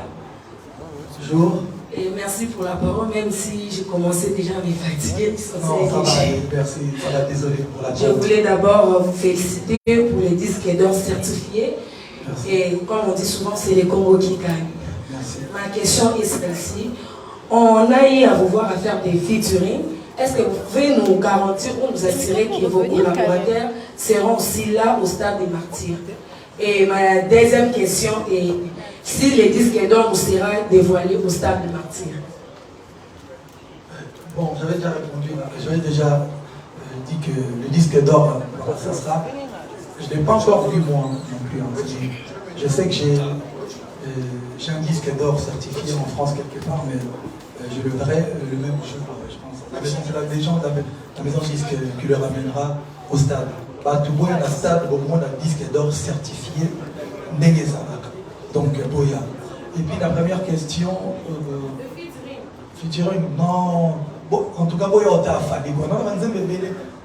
Bonjour. Et merci pour la parole, même si j'ai commencé déjà à me fatiguer. Non, ça va, merci, voilà, désolé pour la Je voulais d'abord vous féliciter pour les disques d'or certifiés. Merci. Et comme on dit souvent, c'est les Congos qui gagnent. Merci. Ma question est celle-ci. On a eu à vous voir à faire des featuring. Est-ce que vous pouvez nous garantir ou nous assurer que vos collaborateurs seront aussi là au stade des martyrs? Et ma deuxième question est si les disques d'or nous sera dévoilés au stade des martyrs. Bon, j'avais déjà répondu, j'avais déjà dit que le disque d'or, ça sera. Je n'ai pas encore vu moi non plus. Hein. Je sais que j'ai un disque d'or certifié en France quelque part, mais je le verrai le même jour, je pense. C'est la légende, la maison disque qui le ramènera au stade. Tout le monde a un stade, au moins un disque d'or certifié, Negezalaka. Donc, Boya. Et puis la première question, featuring, non. Bon, en tout cas, Boya, on t'a fallu.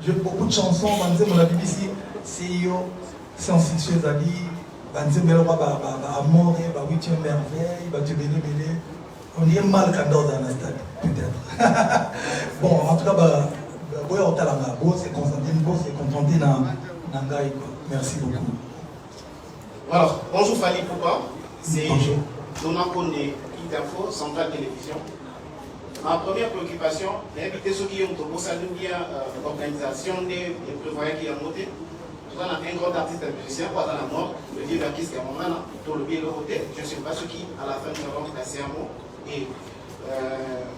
J'ai beaucoup de chansons, on a BBC, CEO, science-fiction, Zali, Amour, 8e merveille, on y est mal quand dans un stade, peut-être. Bon, en tout cas, Boya, on t'a la c'est contenté dans Nangaï. Merci beaucoup. Alors, bonjour Fally Poupa, c'est Donald Kondé, Info, Centrale Télévision. Ma première préoccupation, c'est d'inviter ceux qui ont bien l'organisation des prévoyants qui ont noté. Tout un grand artiste et musicien, pas dans la mort, le vieux artiste qui a mon nom, tout le bien le côté. Je ne sais pas ceux qui, à la fin, nous avons placé un mot et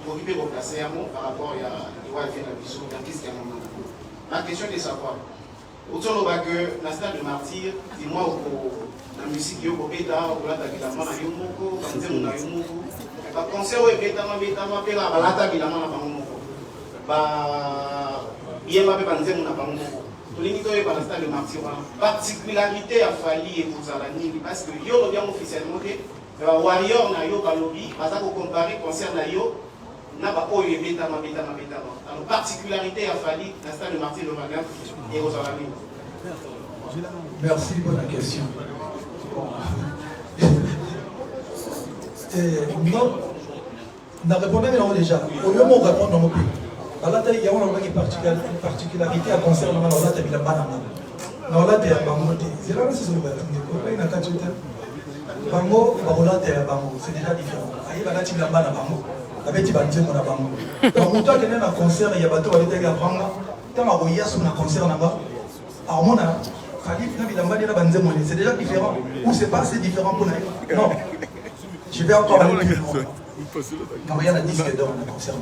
m'occuper de placer un mot par rapport à la vision l'artiste qui a mon nom. Ma question est de savoir, autour de la stade de martyr, dis-moi la musique yo beta ou la takilama na yo moko banzemu na yo moko ba concert o beta pela balata bilama na bango moko ba yemba pe banzemu na bango moko tolingi to ba stade de martyr particularité a Fally et Bozala nini parce que yo bien officiellement que warrior na yo balobi baza ko comparer concert na yo na ba oyo beta alors particularité a Fally na stade de martyr le Magan et Bozala nini. Merci pour la question. Non, on a répondu déjà. Au lieu de répondre dans mon pays, il y a une particularité à concernant la Lata et la banane. La Lata et la banane, c'est là que c'est le Bango, c'est déjà différent. Il y a la banane avec des bandes de bango. Donc, quand on a un concert, il y a des bateaux avec des bango. Quand on a un concert, c'est déjà différent. Ou c'est pas assez différent pour nous. Non. Je vais encore aller plus loin. Non, il y a un disque d'or dans le concert.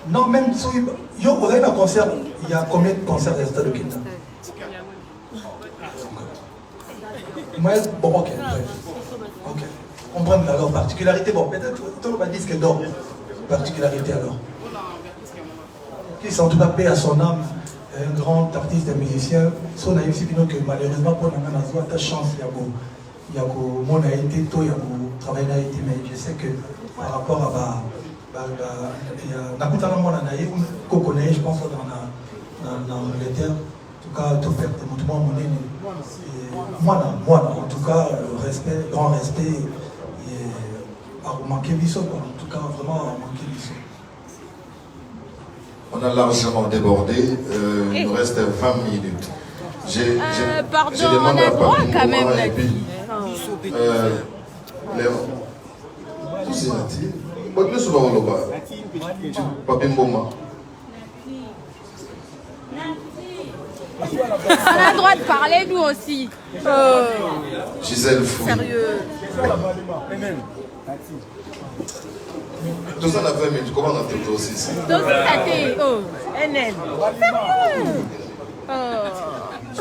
Non, même si il y a un concert, il y a combien de concerts dans le stade de Kinta? Moi, bon, ok. On prend alors particularité. Bon, peut-être tout le disque d'or. Particularité alors. Qui s'en tout cas paix à son âme. Un grand artiste et musicien, son a aussi que malheureusement pour nous ta chance, il y a mon a été tôt, il y a travail a été, mais je sais que par rapport à Nakutana mon anaï, qu'on connaît, je pense dans l'Angleterre, en tout cas tout faire des mouvements monnaie, moi en tout cas respect, grand respect et à manquer biso, en tout cas vraiment à manquer biso. On a largement débordé, il nous reste 20 minutes. Pardon, on a droit quand même. Et puis, Léon, tout c'est gentil. Bonne nuit, souvent, on Papi Mboma. On a le droit de parler, nous aussi. Gisèle Fou. Sérieux. Tout ça, on a 20 minutes. Comment on a tout aussi ici? Donc, ça t'est. Oh, NN. Sérieux.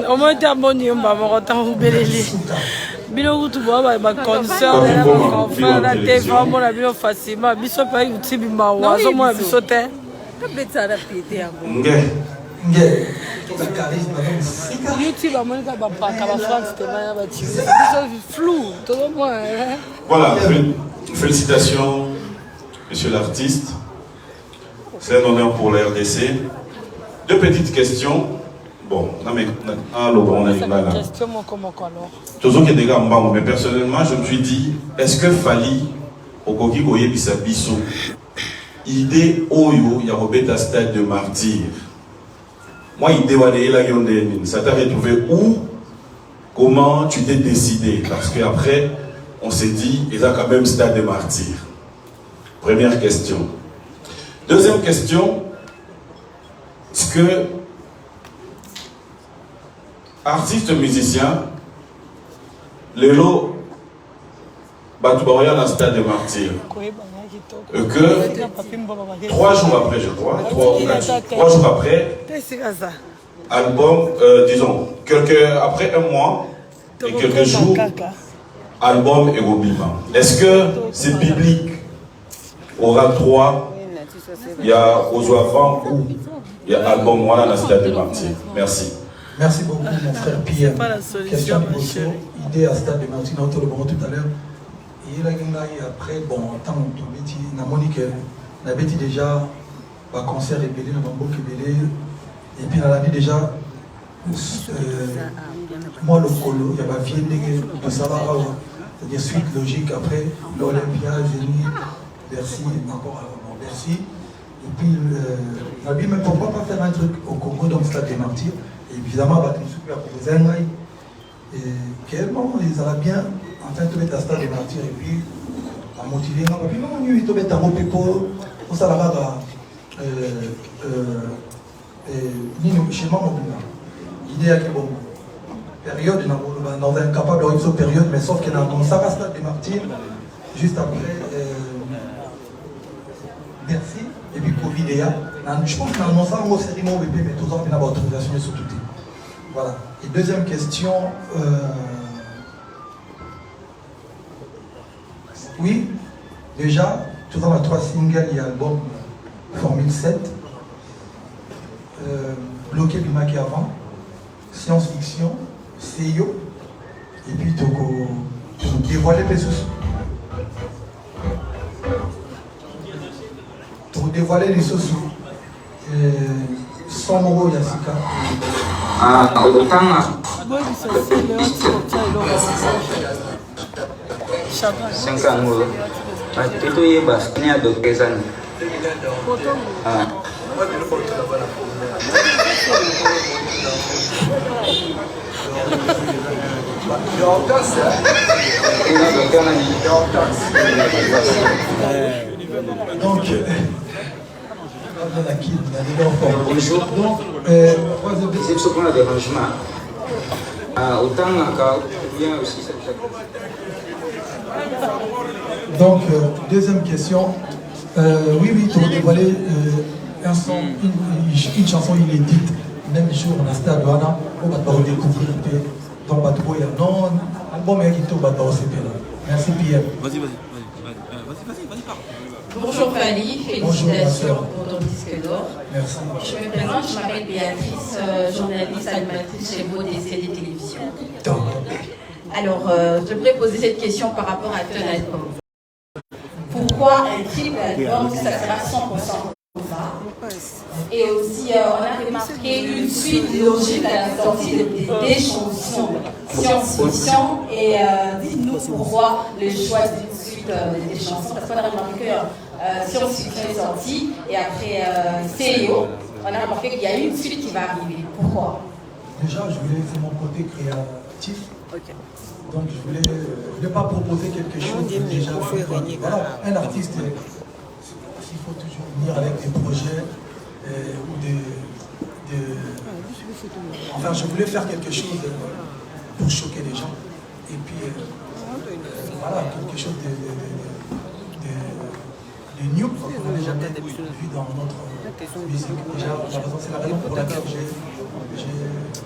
Au moins, tu as mon nom, maman, tu as oublié. Bilo tu vois ma concert mon frère la TV vraiment la bilo facilement biso pa YouTube ma wazo mo biso te tabeta la pété yango YouTube a monika ba pa ba France te ba ba tu biso flou tout le monde. Voilà, félicitations monsieur l'artiste. C'est un honneur pour la RDC. Deux petites questions. Bon, non mais on est là. Toujours qu'il y a des gars, mais personnellement, je me suis dit, est-ce que Fally, au Koki Koye Bisabiso, idée Oyo, il y a un stade de martyr. Moi, idée ça t'a retrouvé où? Comment tu t'es décidé? Parce qu'après, on s'est dit, il y a quand même stade de martyr. Première question. Deuxième question, est-ce que artiste musicien, le lot, Batoubaria dans le stade de martyr. Que 3 jours après, je crois, 3 jours après, album, disons, après un mois et quelques jours, album et Gobima. Est-ce que c'est biblique aura 3, il y a Ozoafan ou il y a album voilà dans le stade de martyr? Merci. Merci beaucoup, mon frère Pierre. Question de Bosso, idée à Stade de Martin, on le bon tout à l'heure. Et après, bon, tant que Monique, on avait dit déjà, un concert ébélé, un bambou ébélé. Et puis, on a dit déjà, moi, le colo, il y a ma fille de Savara, c'est-à-dire suite logique après l'Olympia, Zénith, Bercy, encore avant Bercy. Et puis, on a dit, mais pourquoi pas faire un truc au Congo dans le Stade des Martyrs? Évidemment, ils allaient bien en fait mettre à stade de martyr et puis à motiver. Et puis non, ils ont mis à Ropipo, on s'en va chez moi. L'idée est que bon, période, dans un capable de période, mais sauf qu'il y a un stade de martyr juste après Bercy et puis Covid. Je pense qu'on a annoncé en cérémonie BP, mais tout ça, on a une autorisation sur tout. Voilà. Et deuxième question. Oui, déjà, tout dans les 3 singles, il y a l'album Formule 7, Bloqué Bimaki avant, Science-Fiction, Seyo, et puis tu dévoiler les sous. Pour dévoiler les sous. Somoro Yassika. Donc, bonjour. C'est ce qu'on a dérangement. Autant bien aussi donc, deuxième question. Oui, tu as dévoilé une chanson inédite, même jour, on a stade Douana, on va découvrir dans Batouya. Non, album est qui va dans ce pays-là. Merci Pierre. Vas-y, parle. Bonjour Fally, félicitations pour ton disque d'or. Merci. Je me présente, je m'appelle Béatrice, journaliste, animatrice chez BODC des télévisions. Alors, je voudrais poser cette question par rapport à ton album. Pourquoi un triple album qui s'appellera 100% combat? Et aussi, on a remarqué une suite logique à la sortie des chansons science-fiction. Et dites-nous pourquoi le choix d'une suite des chansons, parce qu'on a remarqué que science-fiction est sortie, et après CEO, on a remarqué qu'il y a une suite qui va arriver. Pourquoi? Déjà, je voulais faire mon côté créatif. Okay. Donc, je voulais pas proposer quelque chose de déjà. Voilà, un artiste, il faut toujours venir avec des projets ou enfin, je voulais faire quelque chose pour choquer les gens. Et puis, voilà, quelque chose les New, qu'on n'a jamais vu dans notre musique. Déjà, c'est la raison pour laquelle je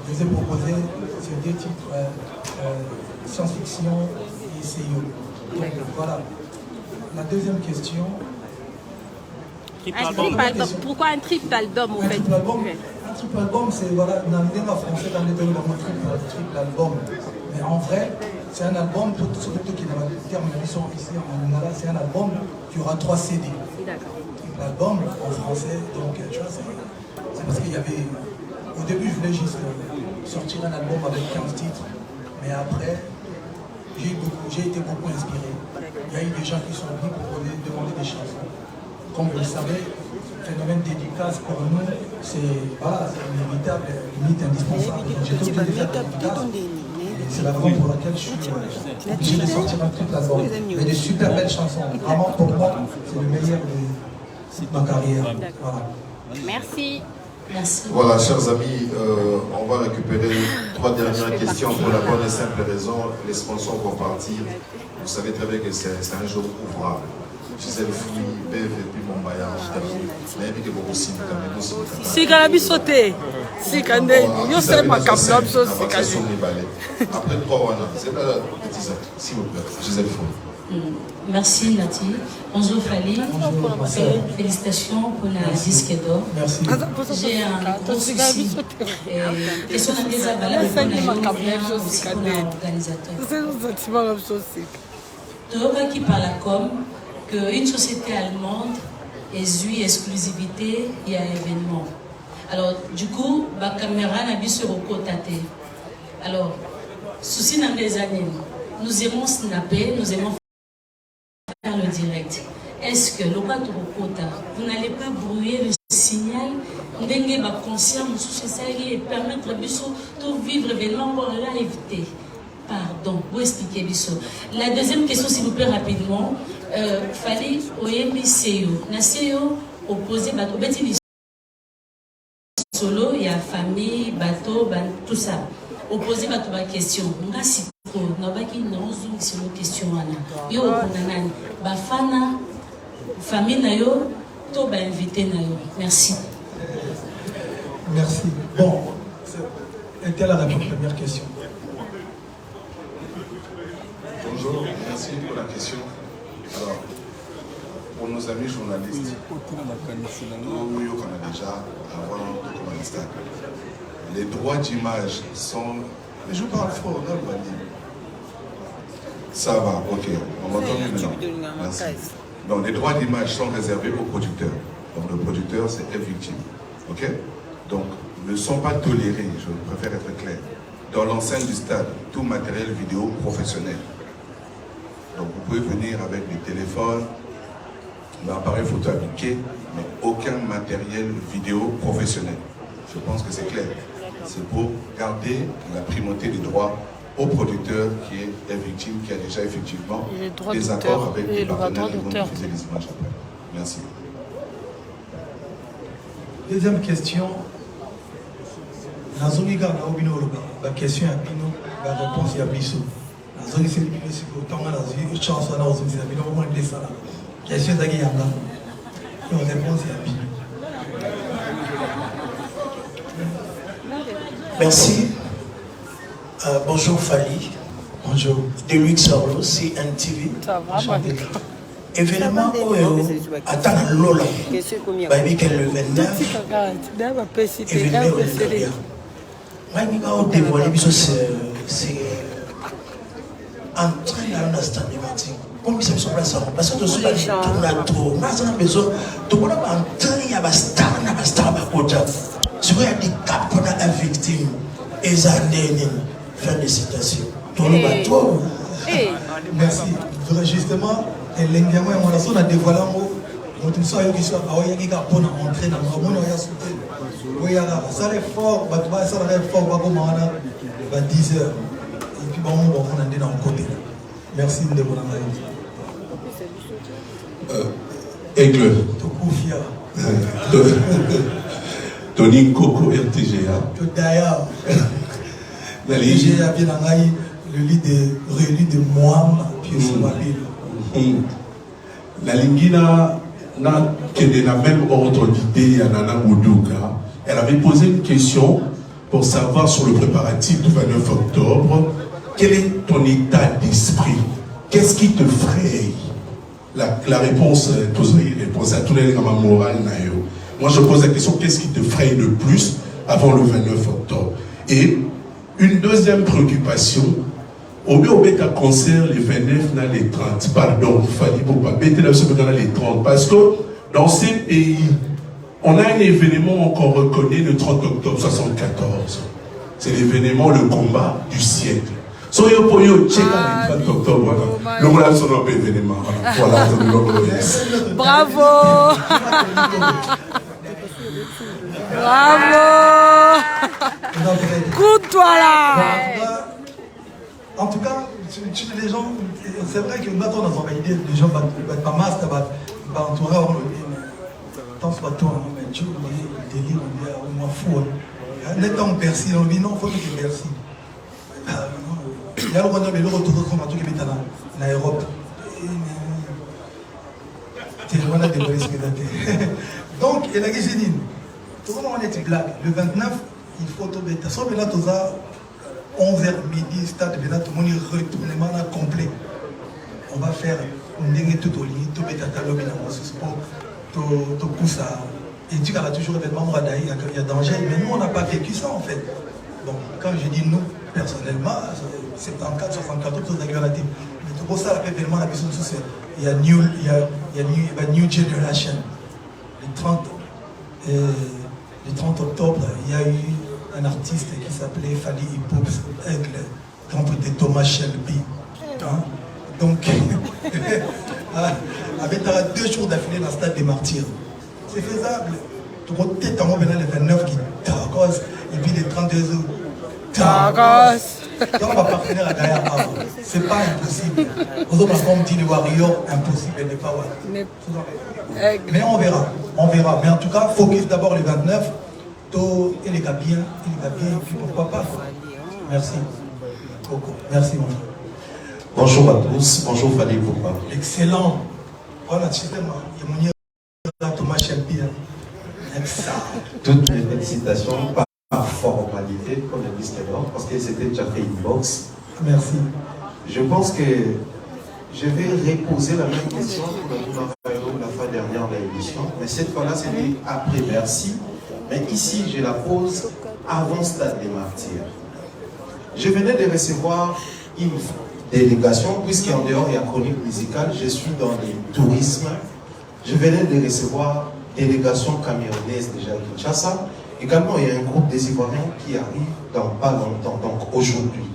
vous ai proposé ces deux titres, science-fiction et CIO. Donc voilà. La deuxième question. Pourquoi un triple album en fait? Un triple album, c'est voilà, dans le français, dans les deux langues, un triple album. Mais en vrai, c'est un album, surtout qui n'a pas de terme ici en Lingala, c'est un album qui aura 3 CD. Triple album en français, donc tu vois, c'est parce qu'il y avait. Au début, je voulais juste sortir un album avec 15 titres, mais après, j'ai été beaucoup inspiré. Il y a eu des gens qui sont venus pour demander des chansons. Comme vous le savez, le phénomène dédicace pour nous, c'est inévitable, limite indispensable. J'ai tout obligé de faire des dédicaces. C'est la raison pour laquelle je suis obligé de sortir un triple album. Mais des super belles chansons. Vraiment, pour moi, c'est le meilleur de ma carrière. Voilà. Merci. Merci. Voilà, chers amis, on va récupérer 3 dernières questions pour la bonne et simple raison. Les sponsors vont partir. Vous savez très bien que c'est un jour ouvrable. Gisèle Fouille, Bev et puis Mombaya. Mais il y a beaucoup aussi de si Galabi sauté, si Kande, yo sais ma caplope sauce, c'est Après 3 ans, c'est pas s'il vous plaît, Gisèle Fouille. Merci Nati. Bonjour Fali. Félicitations pour la disque d'or. Merci. J'ai un gros souci. Question d'Andresa Bala, pour l'organisateur. Toba qui par la com, qu'une société allemande est eu exclusivité et un événement. Alors, du coup, la caméra n'a pas sur le côté. Alors, souci dans des années, nous aimons snapper, nous aimons faire le direct. Est-ce que le côté vous n'allez pas brouiller le signal? Vous avez conscience et permettre de vivre l'événement pour l'éviter. Pardon, vous expliquez Bisso. La deuxième question, s'il vous plaît, rapidement. Fallait au MBCO. Naseo opposé bateau. Solo, il y a famille, bateau, tout ça. Opposé bateau à question. Nga siko, nabaki naozu sur la question ana. Yo okonanani. Bafana, famille na yo, to ba invité na yo. Merci. Merci. Bon, c'était la première question. Bonjour, merci pour la question. Alors, pour nos amis journalistes, nous qu'on a déjà avant de commencer, les droits d'image sont... Mais je parle fort, non, ça va, ok, on m'entend mieux maintenant. Merci. Donc, les droits d'image sont réservés aux producteurs. Donc, le producteur, c'est une victime. Ok? Donc, ne sont pas tolérés, je préfère être clair, dans l'enceinte du stade, tout matériel vidéo professionnel. Donc vous pouvez venir avec des téléphones, l'appareil photo appliqué, mais aucun matériel vidéo professionnel. Je pense que c'est clair. C'est pour garder la primauté des droits au producteur qui est victime, qui a déjà effectivement des accords avec les partenaires qui vont diffuser les images après. Merci. Deuxième question. La question est la réponse est Bissou. La zone est autant la chance à la question est la réponse est Merci. Bonjour Fali. Bonjour. Deluxe Orlo, CNTV. Événement attends Lola. Baby qu'elle le 29. Événement Olympia. Moi, je vais dévoiler c'est en train d'instant de matin. Comme ça, sur place, parce que tout ça, on a trop. On a besoin. Tout le monde a entendu, il y a un star, je vais dire qu'on a une victime. Et ça, fin de citation. Tout le bateau. Merci. Justement, l'Indiaman, on a dévoilé un mot. On a dit que ça pour entrer dans le monde. Oui, ça est fort, ça est fort, 10 heures. Et puis, on va aller dans le côté. Merci de vous Aigle. Tokoufia. Tony Coco RTGA. D'ailleurs, RTGA, bien le lit de moi, puis sur ma ville. La Lingina, qui est de la même ordre d'idée à Nana Moudouga. Elle avait posé une question pour savoir sur le préparatif du 29 octobre, quel est ton état d'esprit? Qu'est-ce qui te fraye? La réponse, à tous les gamins morales. Moi, je pose la question, qu'est-ce qui te fraye le plus avant le 29 octobre? Et une deuxième préoccupation, au lieu de concert les 29, les 30, pardon, Fali Poupa, les 30, parce que dans ces pays, on a un événement qu'on reconnaît le 30 octobre 74. C'est l'événement, le combat du siècle. So yo pour yo check le 30 octobre, voilà. Le voilà son événement. Voilà, bravo. Bravo. Coup de toi là. En tout cas, les gens, c'est vrai que maintenant on a validé, les gens battent pas masse, va entourer tant soit toi, mais tu le délire, on est au moins fou. N'est-ce pas Bercy, on dit non, il faut que tu Bercy. Il y a le Rwanda, mais le retour comme un truc qui est en Europe. C'est le Rwanda de Boris Médate. Donc, il y a la Géline. Tout le monde est blague. Le 29, il faut tout bêta. Sauf que là, tout ça, 11h midi, stade, mais là, tout le monde est retournement complet. On va faire une tout au lit, tout bêta, tout lobby, tout pousse à. Et tu as toujours événement, il y a danger. Mais nous, on n'a pas vécu ça en fait. Donc, quand je dis nous, personnellement, 74, 74, tout ça, mais tout pour ça, l'événement, il y a New Generation. Le 30 octobre, il y a eu un artiste qui s'appelait Fali Hip-Hop Aigle, contre de Thomas Shelby. Hein? Donc, avec 2 jours d'affilée dans le stade des Martyrs. C'est faisable. Tout le monde tête en haut, maintenant les 29 qui tacos, et puis les 32 autres. Tacos. Donc on va parvenir à Gaïa avant. C'est pas impossible. Aux autres, comme dit les Warriors, impossible n'est pas vrai. Mais on verra. Mais en tout cas, focus d'abord les 29. Tout, et les gars bien, et puis pourquoi pas. Merci. Coco. Merci mon frère. Bonjour à tous, bonjour Fali Poupa. Excellent. Voilà, tu sais, il y a Thomas Shelby. Toutes mes félicitations par formalité, comme le disent les gens, parce que c'était déjà fait une box. Merci. Je pense que je vais reposer la même question pour la fois dernière de l'émission, mais cette fois-là c'était après Bercy. Mais ici, je la pose avant Stade des Martyrs. Je venais de recevoir une délégation, puisqu'en dehors il y a chronique musicale, je suis dans le tourisme. Je venais de recevoir délégation camerounaise déjà à Kinshasa. Également, il y a un groupe des Ivoiriens qui arrive dans pas longtemps, donc aujourd'hui.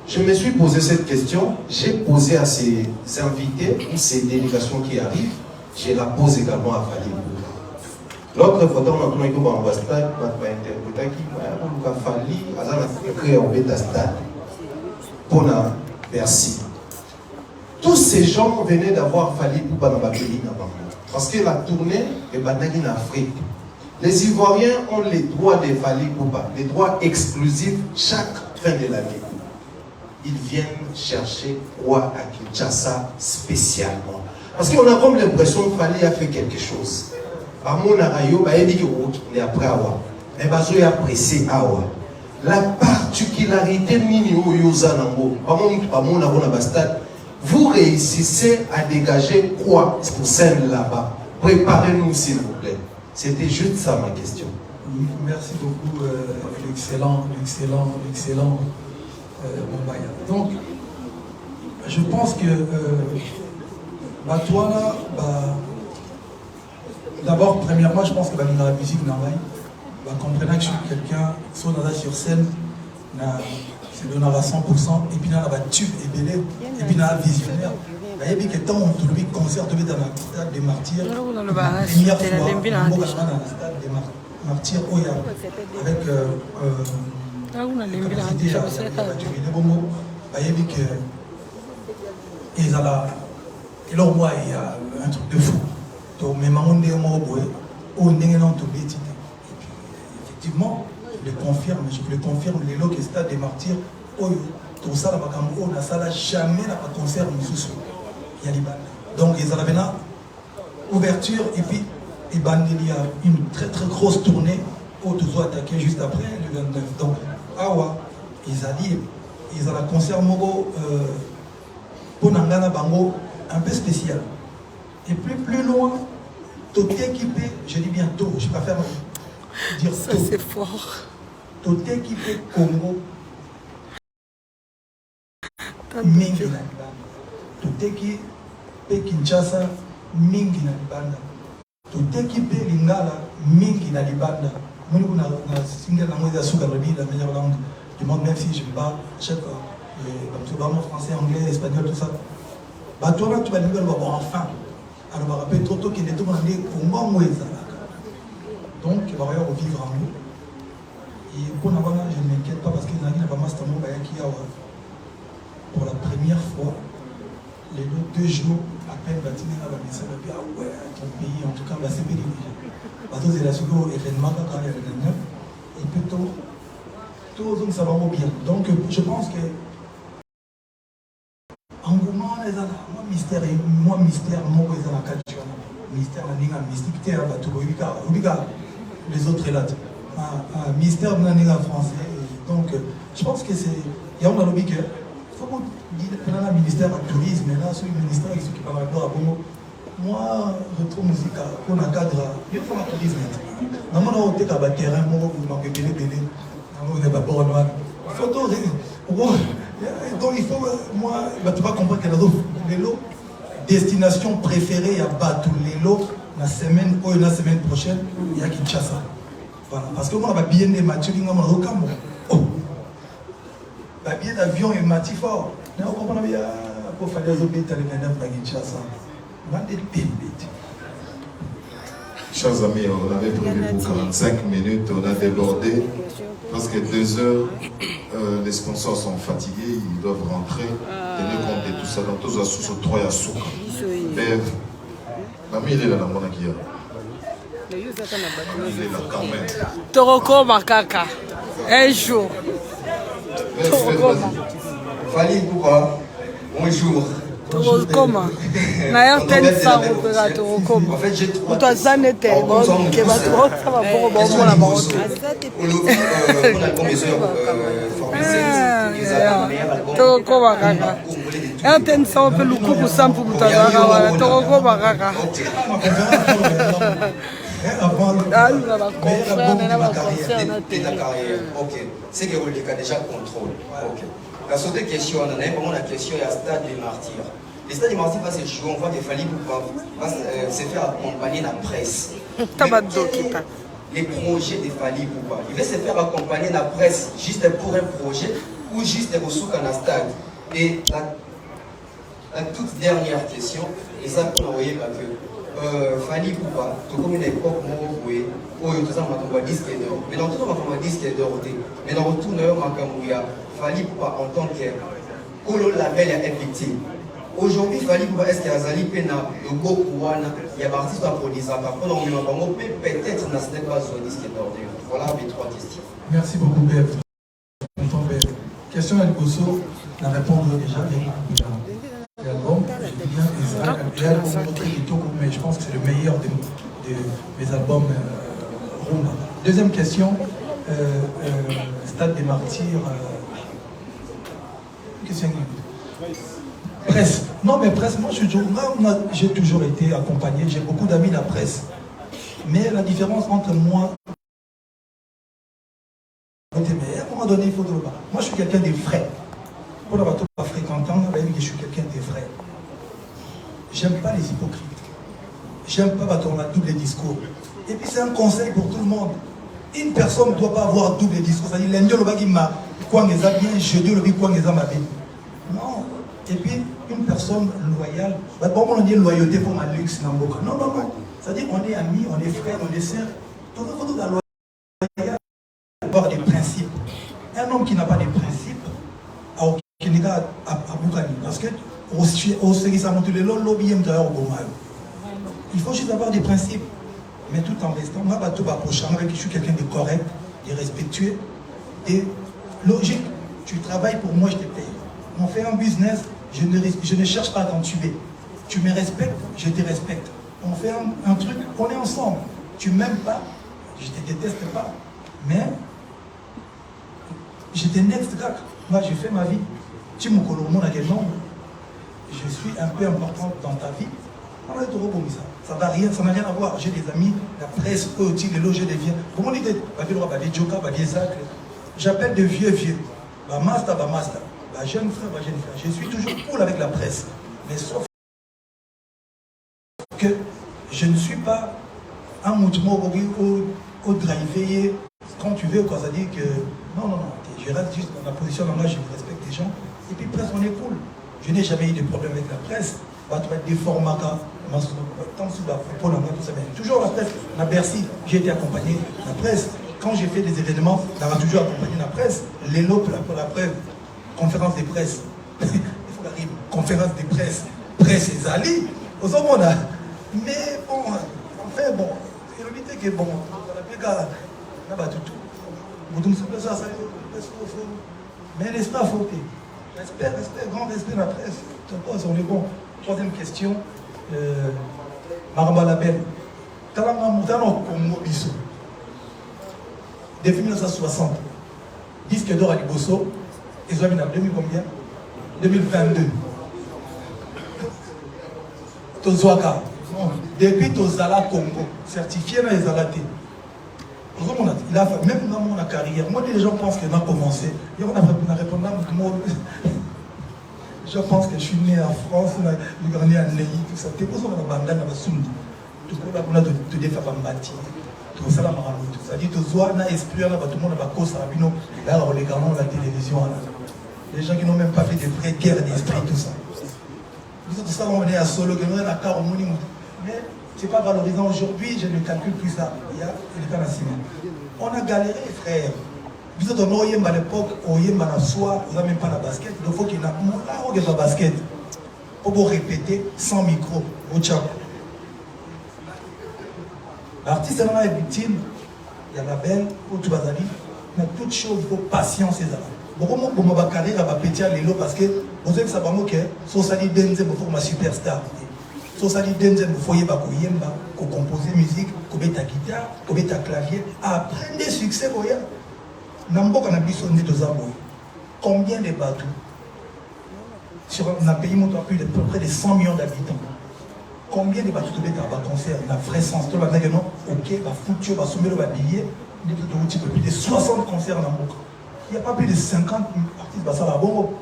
Je me suis posé cette question, j'ai posé à ces invités ou ces délégations qui arrivent, je la pose également à Fali. L'autre fois, on a trouvé un stade, on a interprété qui a fallu, on a créé un stade pour Bercy. Tous ces gens venaient d'avoir fallu pour dans le pays parce que la tournée est en Afrique. Les Ivoiriens ont les droits de Fali Poupa, les droits exclusifs chaque fin de l'année. Ils viennent chercher quoi à Kinshasa spécialement. Parce qu'on a comme l'impression que Fali a fait quelque chose. La particularité vous réussissez à dégager quoi pour scène là-bas? Préparez-nous s'il vous plaît. C'était juste ça ma question. Merci beaucoup, l'excellent Mombaya. Donc, je pense que toi là, d'abord, premièrement, je pense que dans la musique, comprenant que je suis quelqu'un, sur scène, c'est donné à 100%, et puis dans la tube et belé, et puis dans la visionnaire. Il y a des temps où tout le concert devait dans le stade des Martyrs. La première fois, dans le stade des Martyrs, avec et là, moi, il y a un truc de fou. Mais effectivement, je le confirme, les lots qui stade des Martyrs, tout ça, on n'a jamais un concert, donc ils avaient là, ouverture, et puis il y a une très très grosse tournée où tu dois attaquer juste après le 29. Donc, awa, ils ont un concert mogo pour Nangana Bango un peu spécial. Et plus loin, tout équipé, je dis bien tout, je préfère dire ça, tout. C'est fort. Tout équipé Congo. Mingi na libanda. Tout équipé Kinshasa, mingi na libanda. Tout équipé Lingala, mingi na libanda. Moi, je suis single langue la meilleure langue du monde, même si je parle chaque français, anglais, espagnol, tout ça. Bah, toi, là, tu vas dire, enfin. Alors, je me rappelle trop qu'il était dans les Congo. Donc, il va y avoir vivre en nous. Et pour la je ne m'inquiète pas parce qu'il y a un master qui a pour la première fois, les 2 jours, à peine bâtiment à la maison, ah ouais, ton pays, en tout cas, c'est bien dirigé. Parce que c'est la seconde événement quand il y a le 29, et plutôt, tout le monde ça va bien. Donc, je pense que, engouement, moi, mystère, moi, moi, la culture, mystère, la mystique, les autres là. Mystère de français. Donc, je pense que c'est. Il y a un lobby que. Il faut qu'on dise le ministère du tourisme, mais là, sur le ministère qui parle à Bongo. Moi, je trouve musique qu'on a cadre. Il faut le tourisme. Normalement, on a un terrain, on a un bébé, on a un port noir. Photo, donc il faut. Moi, tu vas comprendre que les lots, destination préférée à Batou, les lots, la semaine prochaine, il y a Kinshasa. Voilà. Parce que moi, je bien des matchs, billet d'avion est mati fort. Mais on comprend bien pour faire des obédients les mêmes dans Kinshasa. Chers amis, on avait prévu pour 45 minutes, on a débordé. Parce que 2 heures, les sponsors sont fatigués, ils doivent rentrer, tenir compte de tout ça. Donc, tous les sous 3 à Souka. Mais, Mami, il est là dans mon akia. Il est là quand même. Toroko Makaka. Un jour. Fali pourquoi? Bonjour. Torokoma. Na RTL ça opéra Torokoma. En fait, j'ai 3 questions. Torokoma kaka. RTL ça opéra Lukuku Sampu Mutazara. Torokoma kaka. Ok, c'est que vous le déjà contrôle. Ok. La seconde question, on a vraiment la question, il y a Stade des Martyrs. Le Stade des Martyrs va se jouer, on voit des Fali va se faire accompagner la presse. Les projets des Fali Poupa, il va se faire accompagner la presse juste pour un projet ou juste pour sous un stade. Et la toute dernière question, et ça qu'on a envoyé parce que Fali Poupa, tout comme une époque, où tout ça m'a disque d'or. Mais dans tout ça m'a disque d'or. Mais dans tout le monde, Fali Poupa en tant que Kolo Label et victime. Aujourd'hui, Fali Poupa, est-ce qu'il y a Zali Pena, le Gokouana, il y a un artiste à produire ça. Par contre, peut-être que ce n'est pas un disque d'or. Voilà mes 3 questions. Merci beaucoup, Bev. Question à Liboso, la réponse déjà l'album. Mais je pense que c'est le meilleur de mes albums. Deuxième question, Stade des Martyrs. Question. Presse. Non, mais presse, moi j'ai toujours été accompagné, j'ai beaucoup d'amis de la presse. Mais la différence entre moi mais à un moment donné, il faut de moi, je suis quelqu'un de vrai. Pour ne pas fréquenter, je suis quelqu'un de vrai. J'aime pas les hypocrites. J'aime pas on a double discours. Et puis c'est un conseil pour tout le monde. Une personne ne doit pas avoir double discours. C'est-à-dire, l'indion le bagi m'a quoi les a bien, je dis le bagi quoi les a ma bien. Non. Et puis une personne loyale. Bon, on dit loyauté pour ma luxe. Non, non, non. C'est-à-dire on est amis, on est frères, on est sœurs. Donc il faut la loyauté. Avoir des principes. Un homme qui n'a pas de principes, parce que il faut juste avoir des principes, mais tout en restant, moi, je suis quelqu'un de correct, de respectueux, de logique. Tu travailles pour moi, je te paye. On fait un business, je ne cherche pas à t'en tuer. Tu me respectes, je te respecte. on fait un truc, on est ensemble. Tu m'aimes pas, je te déteste pas, mais j'étais next gars. Moi, j'ai fait ma vie. Tu me connais également. Je suis un peu important dans ta vie. On va être heureux pour ça. Ça n'a rien à voir. J'ai des amis, la presse, eux aussi, les logés des vieux. Pour mon idée, j'appelle de vieux. Master. Jeune frère. Je suis toujours cool avec la presse. Mais sauf que je ne suis pas un mouvement au driver quand tu veux, quoi. Ça dit que non. Je reste juste dans la position dans laquelle je respecte les gens. Et puis presse, on est cool. Je n'ai jamais eu de problème avec la presse. Des formats, toujours la presse. La Bercy, j'ai été accompagné de la presse. Quand j'ai fait des événements, on a toujours accompagné la presse. L'élo pour la presse, conférence des presses. Il faut la rime. Conférence des presses. Presse et Zali. Aux hommes, on a. Mais bon, enfin bon, c'est l'unité qui est bon. On a battu tout. Mais l'esprit a fauté. Respect, grand respect de la presse. On est bon. Troisième question. Maramba Label. Talama Moutano Congo Bisso. Depuis 1960. Disque d'or à Liboso. Ils ont mis en 2000 combien 2022. Tozwaka. Depuis Tozala Congo. Certifié dans les Alaté. Il a fait, même dans mon carrière, moi les gens pensent qu'il a commencé. Et on a répondu à moi. Je pense que je suis né en France, je suis né en Néi, tout ça. Tu es posé dans la bandane, dans la sound. Tu peux pas te défaire en bâti. Tout ça, tout ça. Dit, tu as un esprit, tout le monde a cause à Rabino. Là, on les garde la télévision. Les gens qui n'ont même pas fait de vraies guerres d'esprit, tout ça. Tout ça, on est à Solo, on est à Caromoni. Mais ce n'est pas valorisant aujourd'hui, je ne calcule plus ça. Il y a l'état national. On a galéré, frère. Vous êtes en Oyemba à l'époque, Oyemba la soie, vous n'avez même pas la basket. Il faut qu'il y ait la basket. Pour vous répéter, sans micro, au tchap. L'artiste est dans la victime, il y a la belle, où tu vas aller. Mais toute chose, il faut patience et ça. Beaucoup de ma carrière va péter à l'élo parce que vous savez que ça va moquer. Sauf ça dit Denzel pour ma superstar. Sauf ça dit Denzel pour foyer ba Oyemba, pour composer musique, pour mettre ta guitare, pour mettre ta clavier. Après des succès, vous voyez. Combien de bateaux sur un pays où plus de près de 100 millions d'habitants? Combien de bateaux tu as un concert? La vraie sens, tu vas dire non, ok, va foutre, va soumettre le billet, plus de 60 concerts dans le monde. Il n'y a pas plus de 50 artistes à Bongo.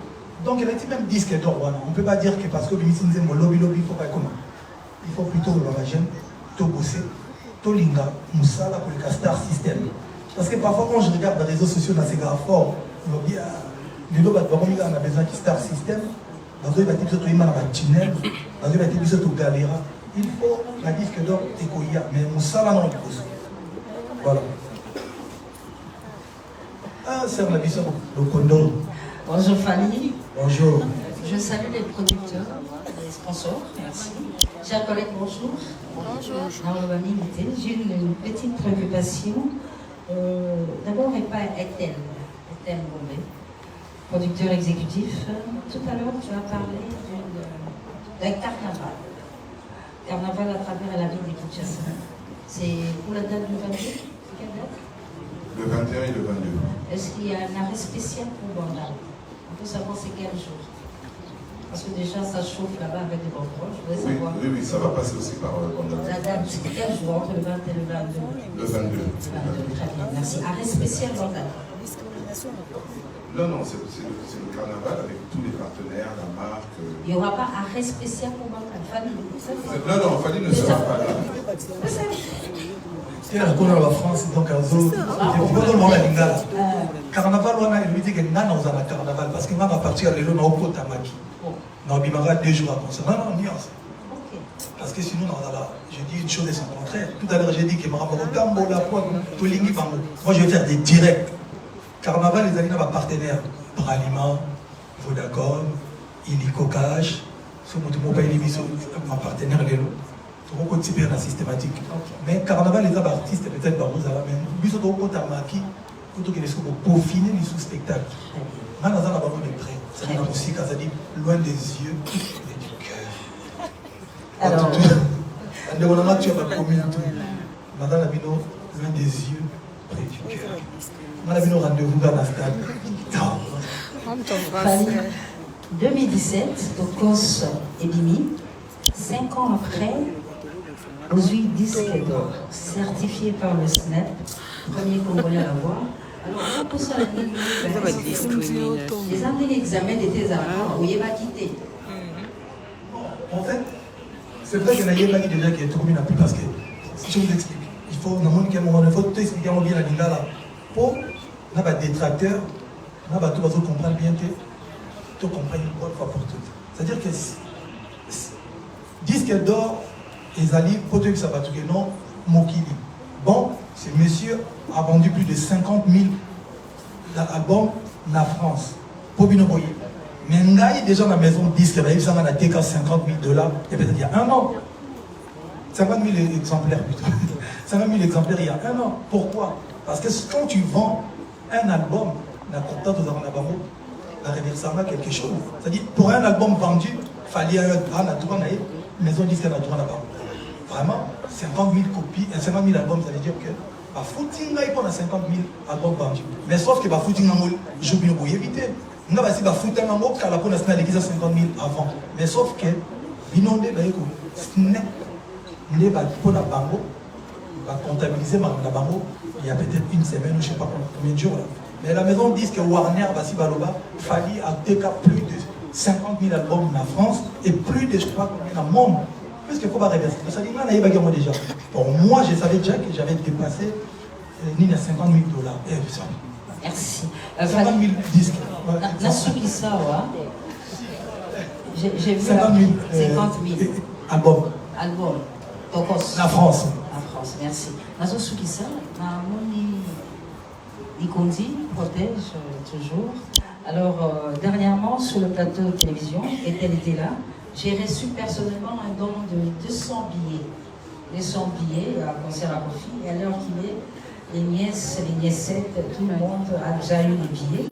Donc il a été même disque d'or. On ne peut pas dire que parce que le ministre dit lobby, il faut pas comment. Il faut plutôt le jeune, tout bosser, tout linga, moussala pour le Star System. Parce que parfois, quand je regarde les réseaux sociaux dans ces gars forts, les gens ont besoin de Star System, dans les bâtiments de tunnel, dans les bâtiments de Galera. Il faut la disque d'or et Koya, mais Moussala non, voilà. Ah, c'est la vision de Kondo. Bonjour Fanny. Bonjour. Je salue les producteurs, les sponsors, merci. Chers collègues, bonjour. Bonjour. J'ai une petite préoccupation. D'abord, Ethel Bombay, producteur exécutif. Tout à l'heure, tu as parlé d'un carnaval. Carnaval à travers la ville de Kinshasa. C'est pour la date du 22? C'est quelle date? Le 21 et le 22. Est-ce qu'il y a un arrêt spécial pour Bandal? On peut savoir c'est quel jour? Parce que déjà, ça chauffe là-bas avec des banderoles. Je voudrais savoir. Oui, ça va passer aussi par Bandal. La date, c'est quel jour entre le 20 et le 22? Le 22. Très bien, merci. Arrêt spécial Bandal. Non, c'est le carnaval avec tous les partenaires, la marque. Il n'y aura pas arrêt spécial pour Bandal. Fanny. Non, Fanny ne sera pas là. Il y a la France, donc carnaval, on a lui dit que nous avons un carnaval parce que nous allons partir à l'élo, nous avons Tamaki. Nous avons 2 jours à concert. Non, nuance. Parce que sinon, je dis une chose et son contraire. Tout à l'heure, j'ai dit que moi, je vais faire des directs. Carnaval, les amis, nos partenaires. Bralima, Vodacom, Illico Cash, ma partenaire, Lélo. Tout le monde est la systématique. Mais carnaval, les artistes, peut-être, nous allons même. Nous avons Tamaki, pour peaufiner les sous-spectacles. Nous avons des prêts. C'est la musique, ça dit loin des yeux et du cœur. Alors, tu as ma commune. Madame Labino, loin des yeux, près du cœur. Madame Labino, rendez-vous dans la stade. 2017, Tokos et Bimi, 5 ans après, aujourd'hui disque d'or, certifié par le SNEP, premier Congolais à l'avoir. Alors, on peut ça les années d'examen d'été avant, où il va quitter. En fait, c'est vrai qu'il y a déjà qui est trop bien appris parce que, si je vous explique, il faut, dans un moment, il faut tout expliquer bien la lingala. Pour, on a des détracteurs, on a tout comprendre bien que tout comprendre une bonne fois pour toutes. C'est-à-dire que disque d'or, les alliés, pour ceux qui savent tout non, Mokili. Bon, ce monsieur a vendu plus de 50 000 albums en France. Pour bien envoyer. Mais Ngaï, déjà dans la maison disque, il y a un TK $50 000, et peut-être il y a un an. 50 000 exemplaires plutôt. 50 000 exemplaires il y a un an. Pourquoi? Parce que quand tu vends un album, la content de la réversement quelque chose. C'est-à-dire, pour un album vendu, il fallait un droit, maison disque à droit là-bas. Vraiment, 50 000 copies, 50 000 albums, ça veut dire que bah, footing là, il prend 50 000 albums vendus. Mais sauf que bah, footing là, je vais vous éviter. On va essayer de footing là, car la police n'a pas 50 000 avant. Mais sauf que, l'inondé, bah, il va pour la bango, va comptabiliser la bango, il y a peut-être une semaine, je ne sais pas combien de jours là. Mais la maison dit que Warner, Bassi Baloba, fallait à TK plus de 50 000 albums en France et plus de, je ne sais pas combien dans le monde. Parce qu'il faut pas reverser. Ça dit, moi, déjà. Pour moi, je savais déjà que j'avais dépassé $50 000. Merci. 50 000 disques. Nasuki Sawa, j'ai vu 50 000 albums. Album. Tokos. La France. La France, merci. Nasuki Sawa, Ikondi protège toujours. Alors, dernièrement, sur le plateau de télévision, et elle était là, j'ai reçu personnellement un don de 200 billets. 200 billets à concert à Kofi. Et à l'heure qu'il est, les nièces, les niècettes, tout le monde a déjà eu les billets.